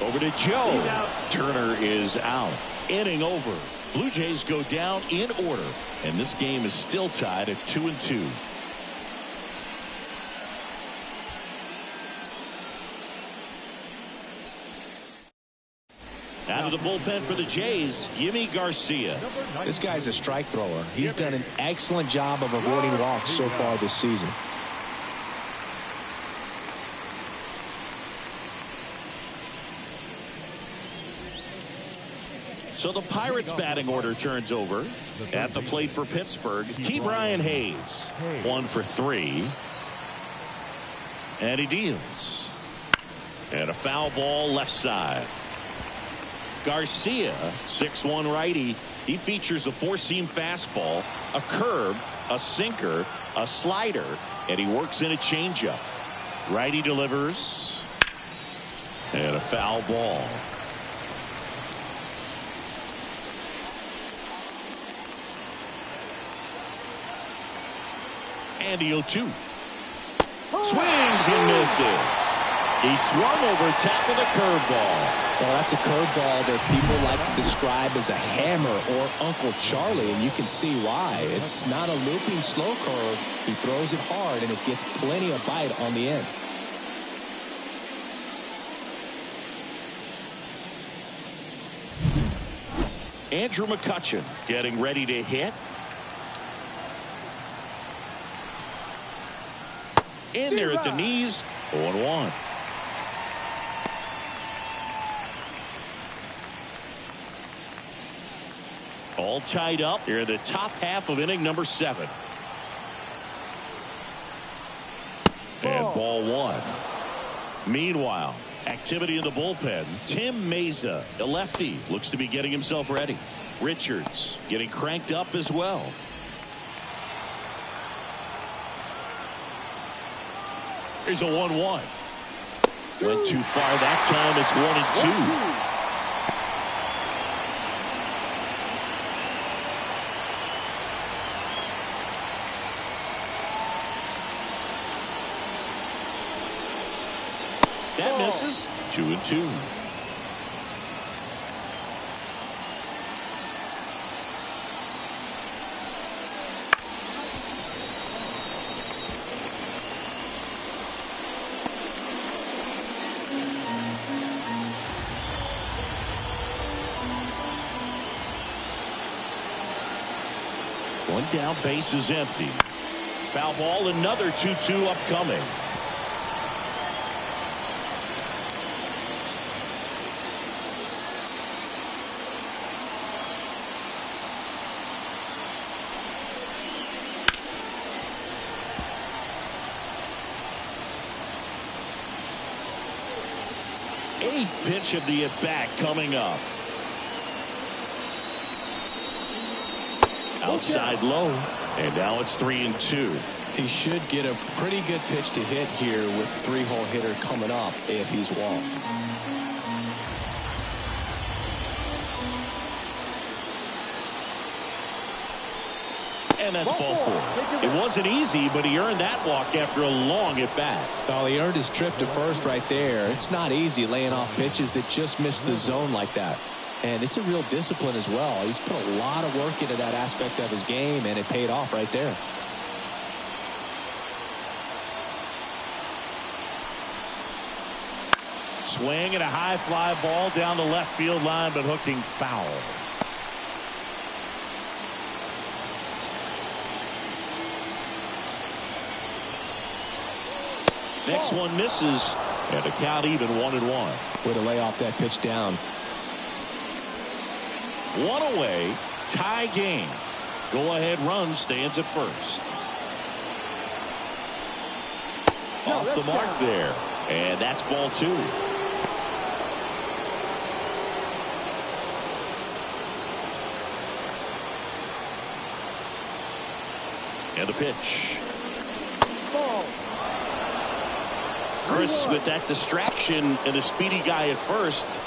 Over to Joe. Turner is out. Inning over. Blue Jays go down in order. And this game is still tied at 2-2. Out of the bullpen for the Jays, Yimi Garcia. This guy's a strike thrower. He's done an excellent job of avoiding walks so far this season. So the Pirates batting order turns over. At the plate for Pittsburgh, Ke'Bryan Hayes. 1 for 3. And he deals. And a foul ball left side. Garcia, 6'1" righty. He features a 4-seam fastball, a curve, a sinker, a slider, and he works in a changeup. Righty delivers. And a foul ball. And the 0-2. Swings and misses. He swung over top of the curveball. Well, that's a curveball that people like to describe as a hammer or Uncle Charlie, and you can see why. It's not a looping slow curve. He throws it hard, and it gets plenty of bite on the end. Andrew McCutchen getting ready to hit. In there at the knees. 0-1. All tied up here in the top half of inning number 7. And ball 1. Meanwhile, activity in the bullpen. Tim Meza, a lefty, looks to be getting himself ready. Richards getting cranked up as well. Here's a 1-1. Went too far that time. It's 1-2. That misses. 2-2. One down, base is empty. Foul ball, another 2-2 upcoming. Eighth pitch of the at-bat coming up. Outside low, and now it's 3-2. He should get a pretty good pitch to hit here with 3-hole hitter coming up if he's walked. And that's ball 4. It wasn't easy, but he earned that walk after a long at-bat. Well, he earned his trip to first right there. It's not easy laying off pitches that just miss the zone like that. And it's a real discipline as well. He's put a lot of work into that aspect of his game, and it paid off right there. Swing and a high fly ball down the left field line, but hooking foul. Next one misses, and a count even 1-1. Way to lay off that pitch down. One away, tie game. Go-ahead run stands at first. Off the mark there, and that's ball 2. And a pitch. Chris, with that distraction and a speedy guy at first,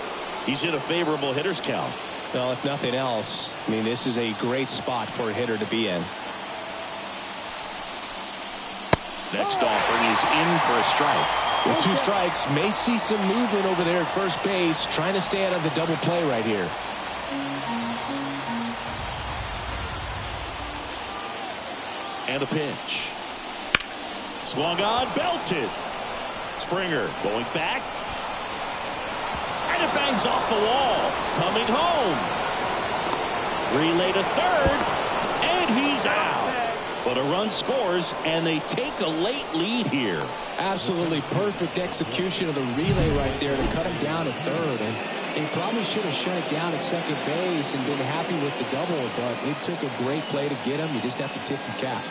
he's in a favorable hitter's count. Well, if nothing else, I mean, this is a great spot for a hitter to be in. Next offering is in for a strike. With 2 strikes, may see some movement over there at first base, trying to stay out of the double play right here. And a pitch. Swung on, belted. Springer going back. And it bangs off the wall. Coming home. Relay to third. And he's out. But a run scores, and they take a late lead here. Absolutely perfect execution of the relay right there to cut him down at third. And he probably should have shut it down at second base and been happy with the double, but it took a great play to get him. You just have to tip the cap.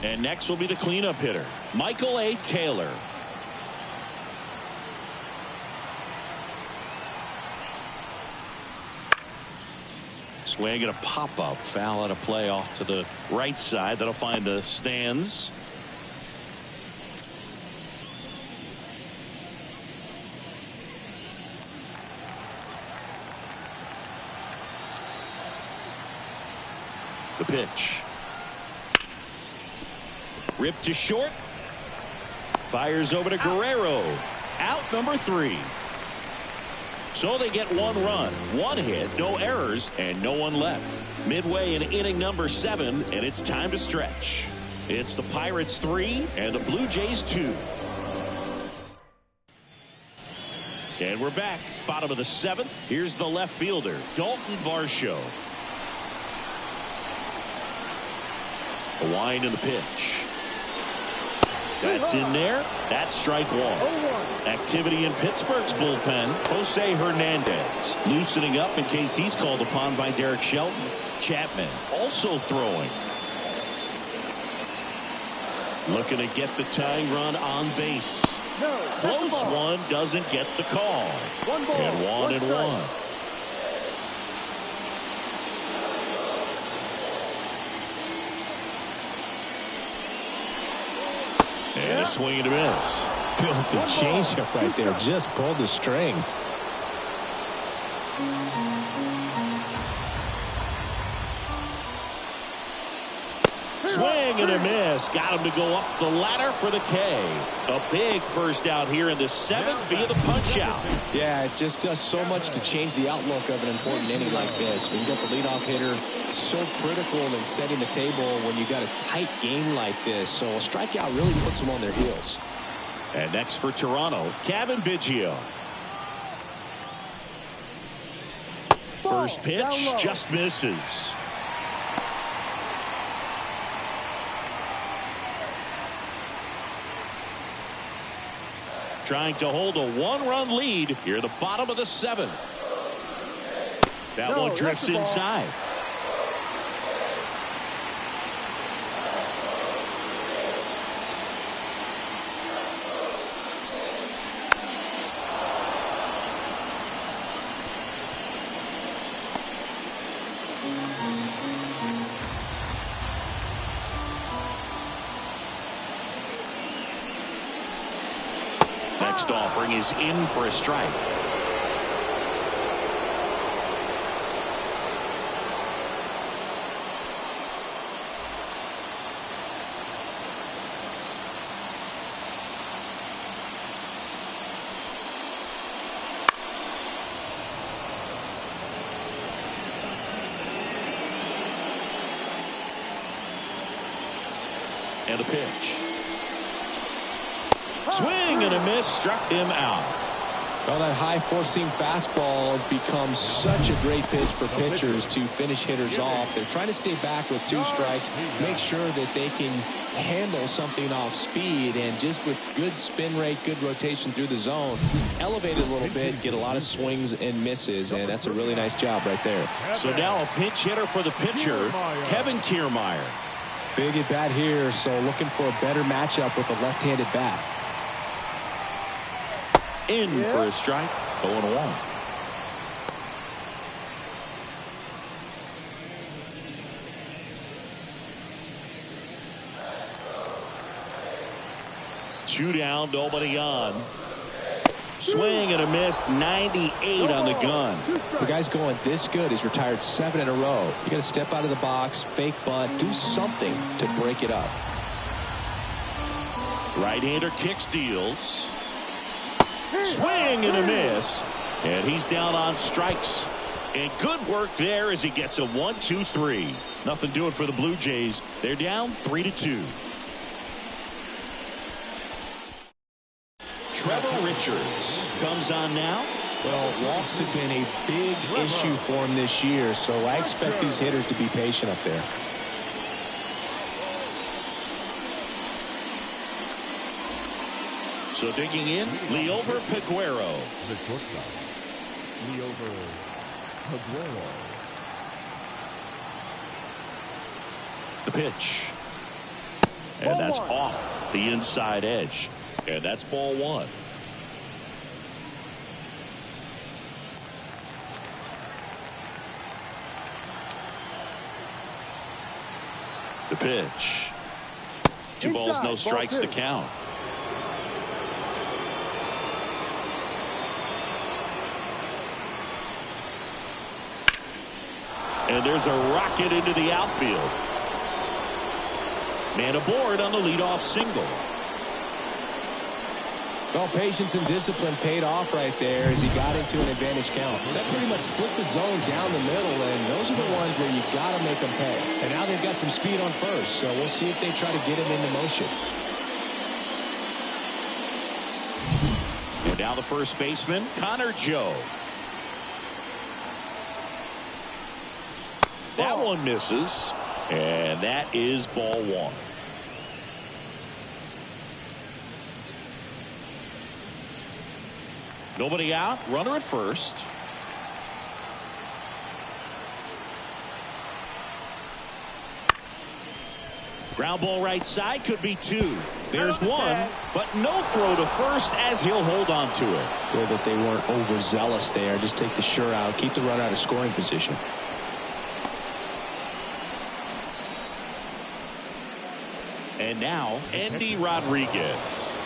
And next will be the cleanup hitter, Michael A. Taylor. Swing and a pop-up, foul out of play off to the right side. That'll find the stands. The pitch. Ripped to short. Fires over to Guerrero. Out number 3. So they get 1 run, 1 hit, no errors, and no one left. Midway in inning number 7, and it's time to stretch. It's the Pirates 3 and the Blue Jays 2. And we're back. Bottom of the 7th. Here's the left fielder, Dalton Varsho. A wind in the pitch. That's in there. That's strike 1. Activity in Pittsburgh's bullpen. Jose Hernandez loosening up in case he's called upon by Derek Shelton. Chapman also throwing. Looking to get the tying run on base. Close one, doesn't get the call. And 1-1. And a swing and a miss. Filthy changeup right there. Just pulled the string. Swing and a miss. Got him to go up the ladder for the K. A big first out here in the 7th via the punch out. Yeah, it just does so much to change the outlook of an important inning like this. When you got the leadoff hitter, so critical in setting the table when you got a tight game like this. So a strikeout really puts them on their heels. And next for Toronto, Kevin Biggio. First pitch just misses. Trying to hold a 1-run lead here at the bottom of the 7th. That one drifts inside. Next offering is in for a strike. And a pitch. Swing and a miss, struck him out. Well, that high four-seam fastball has become such a great pitch for pitchers to finish hitters off. They're trying to stay back with 2 strikes, make sure that they can handle something off speed, and just with good spin rate, good rotation through the zone, elevate it a little bit, get a lot of swings and misses, and that's a really nice job right there. So now a pinch hitter for the pitcher, Kevin Kiermaier. Big at bat here, so looking for a better matchup with a left-handed bat. In for a strike, 0-1. Two down, nobody on. Swing and a miss, 98 on the gun. The guy's going this good. He's retired 7 in a row. You got to step out of the box, fake bunt, do something to break it up. Right-hander kicks, deals. Swing and a miss, and he's down on strikes. And good work there as he gets a 1-2-3. Nothing doing for the Blue Jays. They're down 3-2. Trevor Richards comes on now. Well, walks have been a big issue for him this year, so I expect these hitters to be patient up there. So digging in, Liover Peguero. The shortstop, Liover Peguero. The pitch. And that's off the inside edge. And that's ball 1. The pitch. 2 balls, no strikes to count. And there's a rocket into the outfield. Man aboard on the leadoff single. Well, patience and discipline paid off right there as he got into an advantage count. That pretty much split the zone down the middle, and those are the ones where you got to make them pay. And now they've got some speed on first, so we'll see if they try to get him into motion. And now the first baseman, Connor Joe. That one misses, and that is ball 1. Nobody out, runner at first. Ground ball right side, could be 2. There's 1, but no throw to first as he'll hold on to it. Good that they weren't overzealous there. Just take the sure out, keep the run out of scoring position. And now, Andy Rodriguez.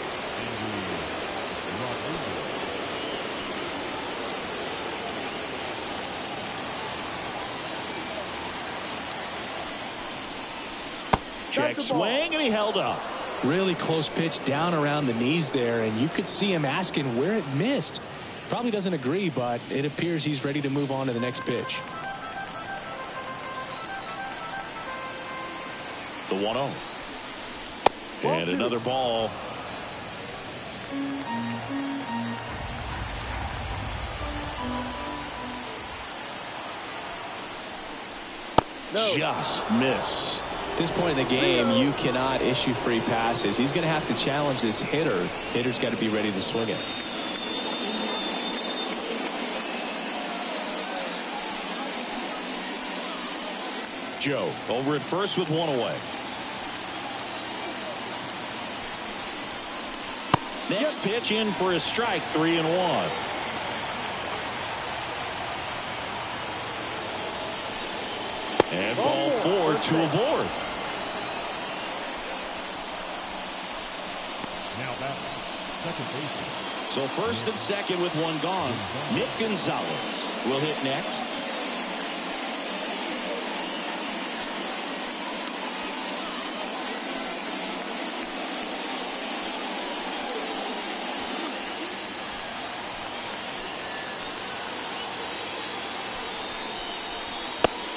Check swing, and he held up. Really close pitch down around the knees there, and you could see him asking where it missed. Probably doesn't agree, but it appears he's ready to move on to the next pitch. The 1-0. And another ball. Just missed. At this point in the game, you cannot issue free passes. He's going to have to challenge this hitter. Hitter's got to be ready to swing it. Joe over at first with 1 away. Next pitch in for a strike, 3-1. And ball 4, 2 aboard. Now back, second baseman. So first and second with 1 gone. Nick Gonzalez will hit next.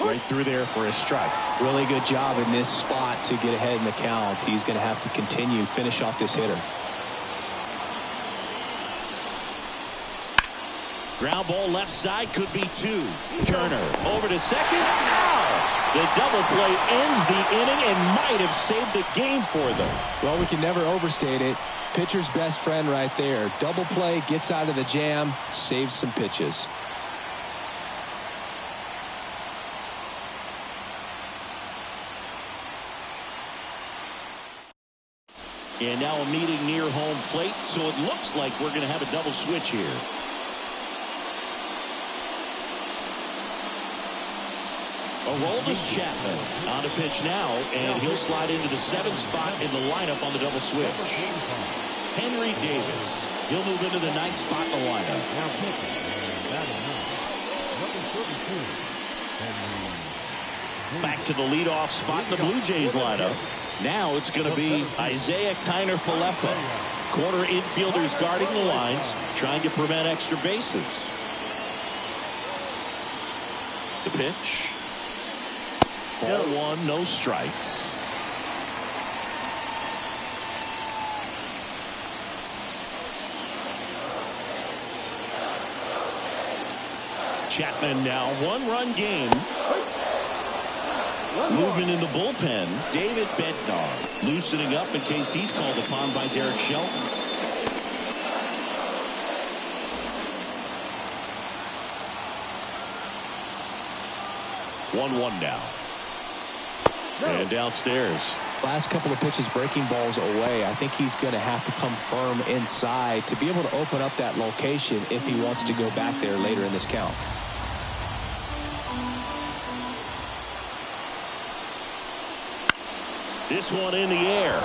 Right through there for a strike. Really good job in this spot to get ahead in the count. He's going to have to continue, finish off this hitter. Ground ball left side, could be 2. Turner over to second. Ow! The double play ends the inning and might have saved the game for them. Well, we can never overstate it. Pitcher's best friend right there. Double play, gets out of the jam, saves some pitches. And now a meeting near home plate, so it looks like we're going to have a double switch here. Aroldis Chapman on the pitch now, and he'll slide into the 7th spot in the lineup on the double switch. Henry Davis, he'll move into the 9th spot in the lineup. Back to the leadoff spot in the Blue Jays lineup. Now it's going to be Isaiah Kiner-Falefa. Corner infielders guarding the lines, trying to prevent extra bases. The pitch. Ball 1, no strikes. Chapman now 1-run game. Moving in the bullpen, David Bednar loosening up in case he's called upon by Derek Shelton. One now. And downstairs. Last couple of pitches breaking balls away. I think he's going to have to come firm inside to be able to open up that location if he wants to go back there later in this count. This one in the air.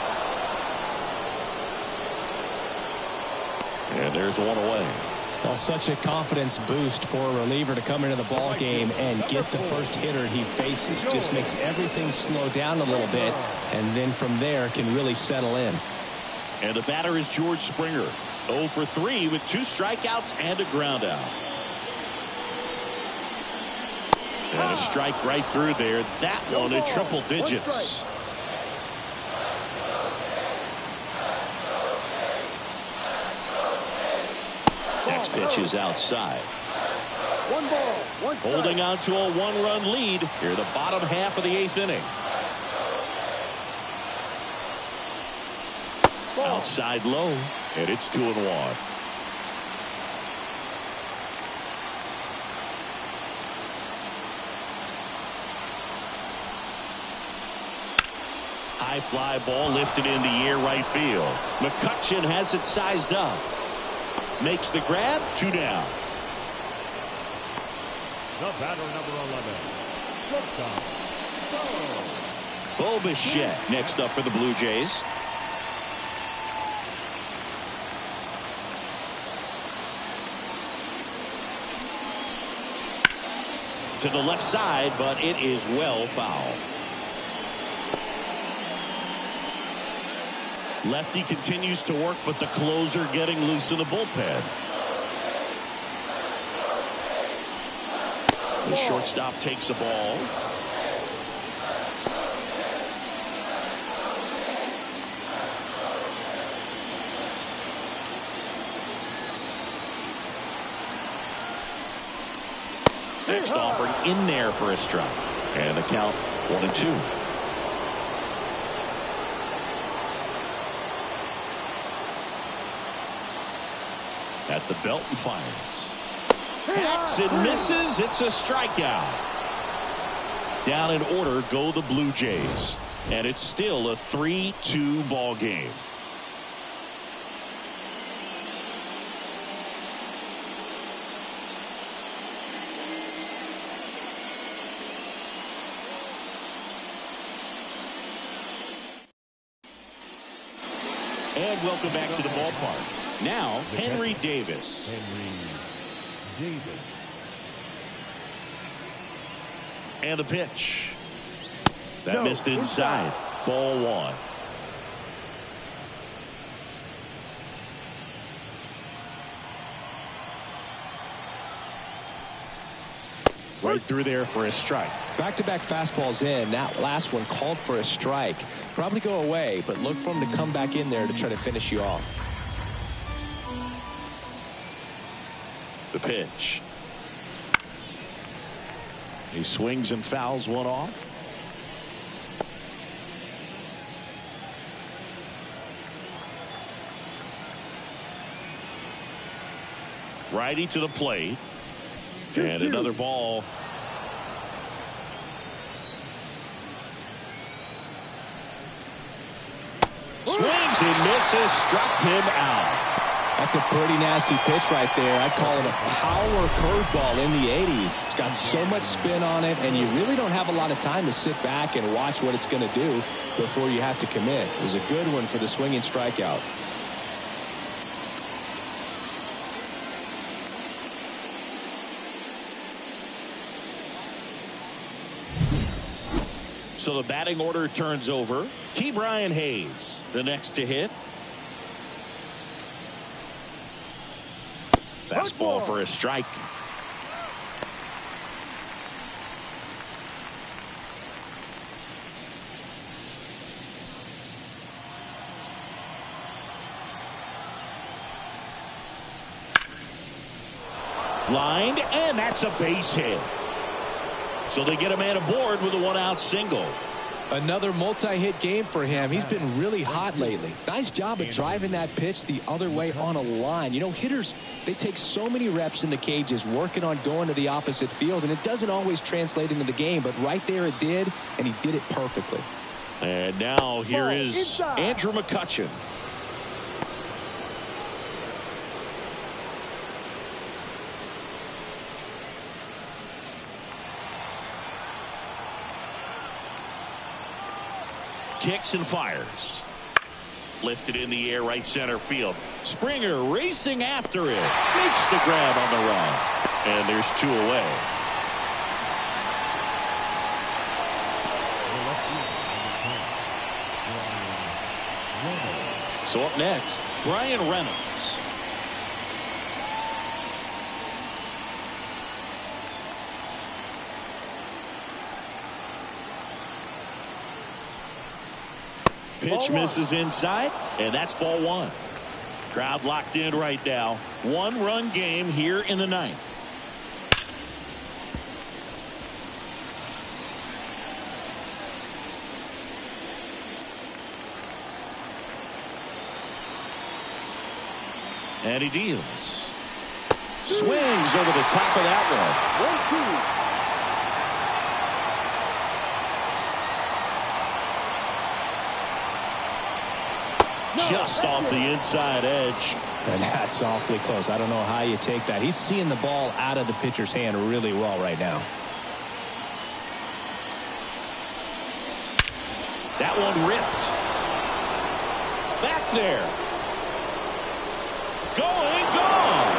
And there's one away. Well, such a confidence boost for a reliever to come into the ball game and get the first hitter he faces. Just makes everything slow down a little bit, and then from there can really settle in. And the batter is George Springer. 0 for 3 with 2 strikeouts and a ground out. And a strike right through there. That one in triple digits. Next pitch is outside. Holding on to a 1-run lead here the bottom half of the 8th inning. Outside low, and it's 2-1. High fly ball lifted in the air right field. McCutchen has it sized up. Makes the grab, 2 down. The batter, number 11, shortstop, Bo Bichette next up for the Blue Jays. To the left side, but it is well foul. Lefty continues to work, but the closer getting loose in the bullpen. The shortstop takes the ball. Next offering in there for a strike. And the count 1-2. At the belt and fires. Hacks and misses. It's a strikeout. Down in order go the Blue Jays. And it's still a 3-2 ball game. And welcome back to the ballpark. Now, Henry Davis. And the pitch. That missed inside. Ball 1. Right through there for a strike. Back-to-back fastballs in. That last one called for a strike. Probably go away, but look for him to come back in there to try to finish you off. The pitch. He swings and fouls one off. Righty to the plate. And another ball. Swings and misses. Struck him out. That's a pretty nasty pitch right there. I'd call it a power curveball in the 80s. It's got so much spin on it, and you really don't have a lot of time to sit back and watch what it's going to do before you have to commit. It was a good one for the swinging strikeout. So the batting order turns over. Brian Hayes, the next to hit. Fastball for a strike. Lined, and that's a base hit. So they get a man aboard with a one-out single. Another multi-hit game for him. He's been really hot lately. Nice job of driving that pitch the other way on a line. You know, hitters, they take so many reps in the cages working on going to the opposite field, and it doesn't always translate into the game, but right there it did, and he did it perfectly. And now here is Andrew McCutchen. Kicks and fires. Lifted in the air, right center field. Springer racing after it. Makes the grab on the run. And there's two away. So up next, Brian Reynolds. Pitch misses inside, and that's ball one. Crowd locked in right now. One-run game here in the ninth. And he deals. Swings over the top of that one. 1-2. Just off the inside edge. And that's awfully close. I don't know how you take that. He's seeing the ball out of the pitcher's hand really well right now. That one ripped. Back there. Going, gone.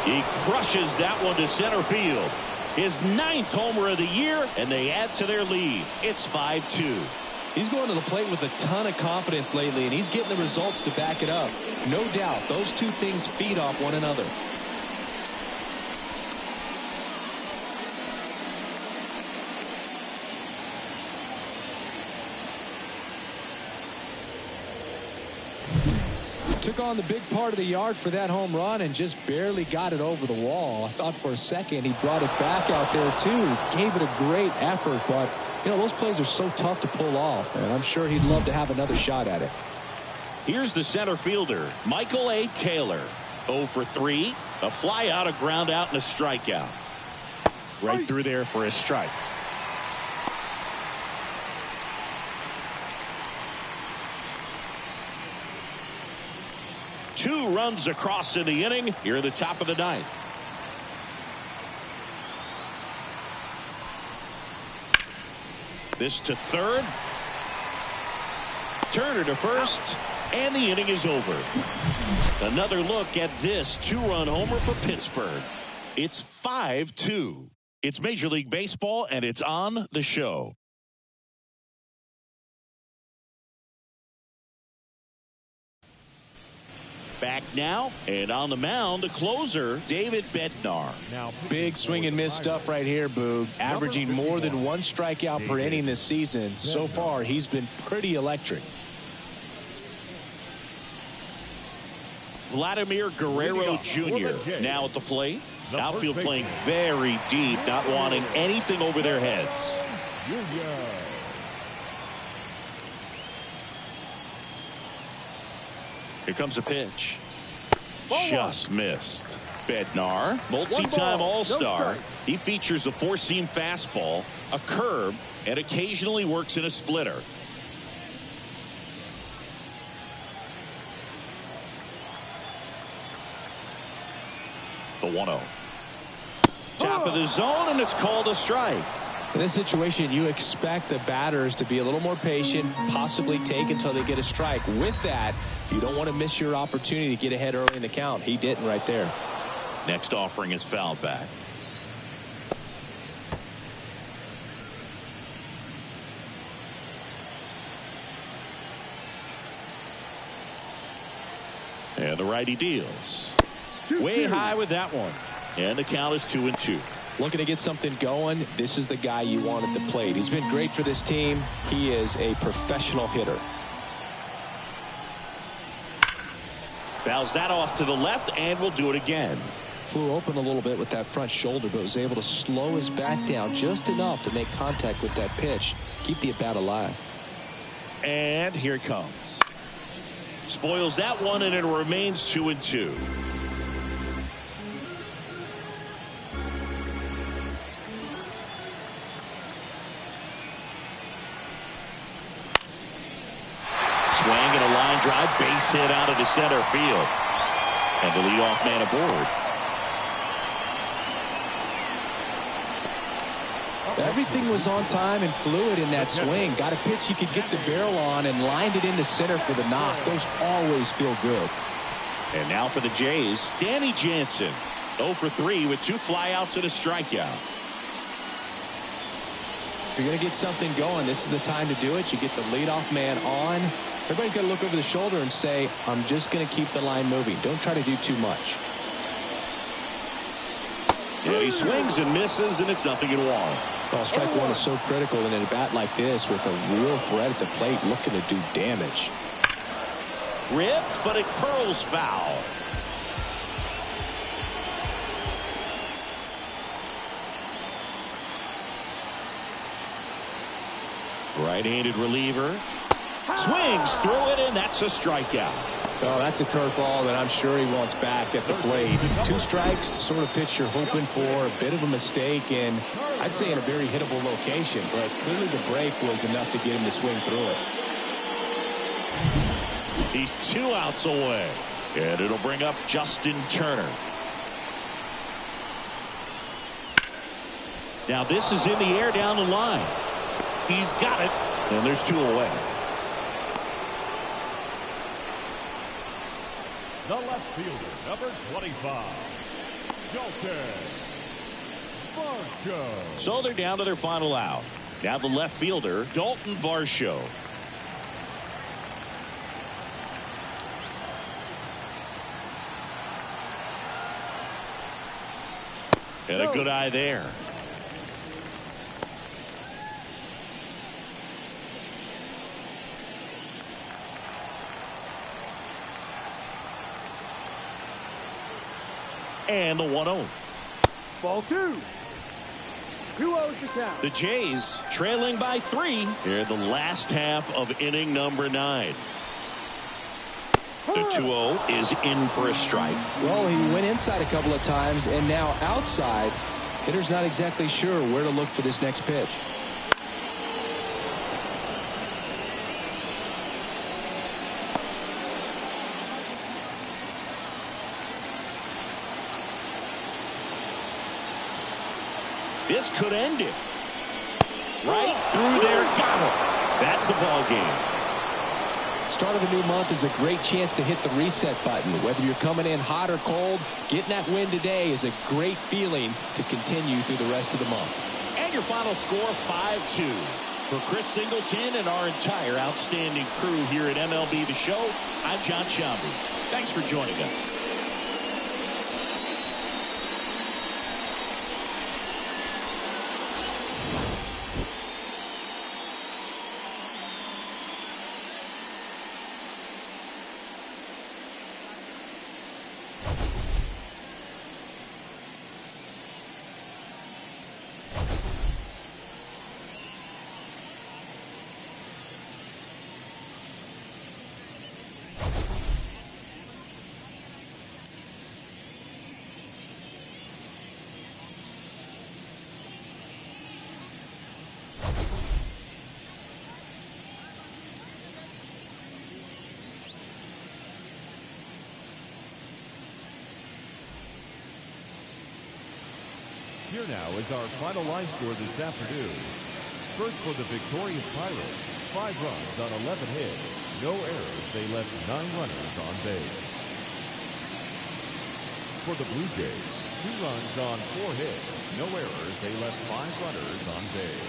He crushes that one to center field. His 9th homer of the year, and they add to their lead. It's 5-2. He's going to the plate with a ton of confidence lately, and he's getting the results to back it up. No doubt, those two things feed off one another. Took on the big part of the yard for that home run and just barely got it over the wall. I thought for a second he brought it back out there too. He gave it a great effort, but you know, those plays are so tough to pull off, and I'm sure he'd love to have another shot at it. Here's the center fielder, Michael A. Taylor. 0 for 3, a fly out, a ground out, and a strikeout. Right through there for a strike. Two runs across in the inning here at the top of the ninth. This to third. Turner to first, and the inning is over. Another look at this two-run homer for Pittsburgh. It's 5-2. It's Major League Baseball, and it's on the show. Back now, and on the mound, the closer, David Bednar. Now, big swing and miss stuff right here, Boog. Averaging more than 1 strikeout per inning this season. So far, he's been pretty electric. Vladimir Guerrero Jr. now at the plate. Outfield playing very deep, not wanting anything over their heads. Here comes a pitch. Just missed. Bednar, multi-time All-Star. He features a four-seam fastball, a curve, and occasionally works in a splitter. The 1-0. Top of the zone, and it's called a strike. In this situation, you expect the batters to be a little more patient, possibly take until they get a strike. With that, you don't want to miss your opportunity to get ahead early in the count. He didn't right there. Next offering is fouled back. And the righty deals. Way high with that one. And the count is 2-2. Looking to get something going. This is the guy you want at the plate. He's been great for this team. He is a professional hitter. Fouls that off to the left, and we'll do it again. Flew open a little bit with that front shoulder, but was able to slow his bat down just enough to make contact with that pitch. Keep the at-bat alive. And here it comes. Spoils that one, and it remains 2-2. Swing and a line drive, base hit out of the center field. And the leadoff man aboard. Everything was on time and fluid in that swing. Got a pitch you could get the barrel on and lined it into center for the knock. Those always feel good. And now for the Jays, Danny Jansen. 0 for 3 with 2 flyouts and a strikeout. If you're going to get something going, this is the time to do it. You get the leadoff man on. Everybody's got to look over the shoulder and say, I'm just going to keep the line moving. Don't try to do too much. Yeah, he swings and misses, and it's 0-1. Well, strike one is so critical in a bat like this with a real threat at the plate looking to do damage. Ripped, but it curls foul. Right-handed reliever. Swings through it, and that's a strikeout. Oh, that's a curveball that I'm sure he wants back at the plate. 2 strikes, the sort of pitch you're hoping for. A bit of a mistake, and I'd say in a very hittable location. But clearly the break was enough to get him to swing through it. He's 2 outs away. And it'll bring up Justin Turner. Now this is in the air down the line. He's got it. And there's 2 away. The left fielder, number 25, Dalton Varsho. So they're down to their final out. Now the left fielder, Dalton Varsho. And a good eye there. And the 1-0. Ball 2. 2-0 to count. The Jays trailing by 3 here in the last half of inning number 9. The 2-0 is in for a strike. Well, he went inside a couple of times, and now outside. Hitter's not exactly sure where to look for this next pitch. This could end it. Right through there. Got him. That's the ball game. Start of a new month is a great chance to hit the reset button. Whether you're coming in hot or cold, getting that win today is a great feeling to continue through the rest of the month. And your final score, 5-2. For Chris Singleton and our entire outstanding crew here at MLB The Show, I'm John Sciambi. Thanks for joining us. Here now is our final line score this afternoon. First for the victorious Pirates, 5 runs on 11 hits, no errors. They left 9 runners on base. For the Blue Jays, 2 runs on 4 hits, no errors. They left 5 runners on base.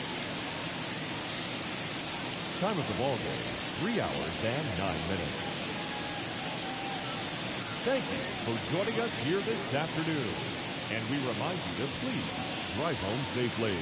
Time of the ball game, 3 hours and 9 minutes. Thank you for joining us here this afternoon. And we remind you to please drive home safely.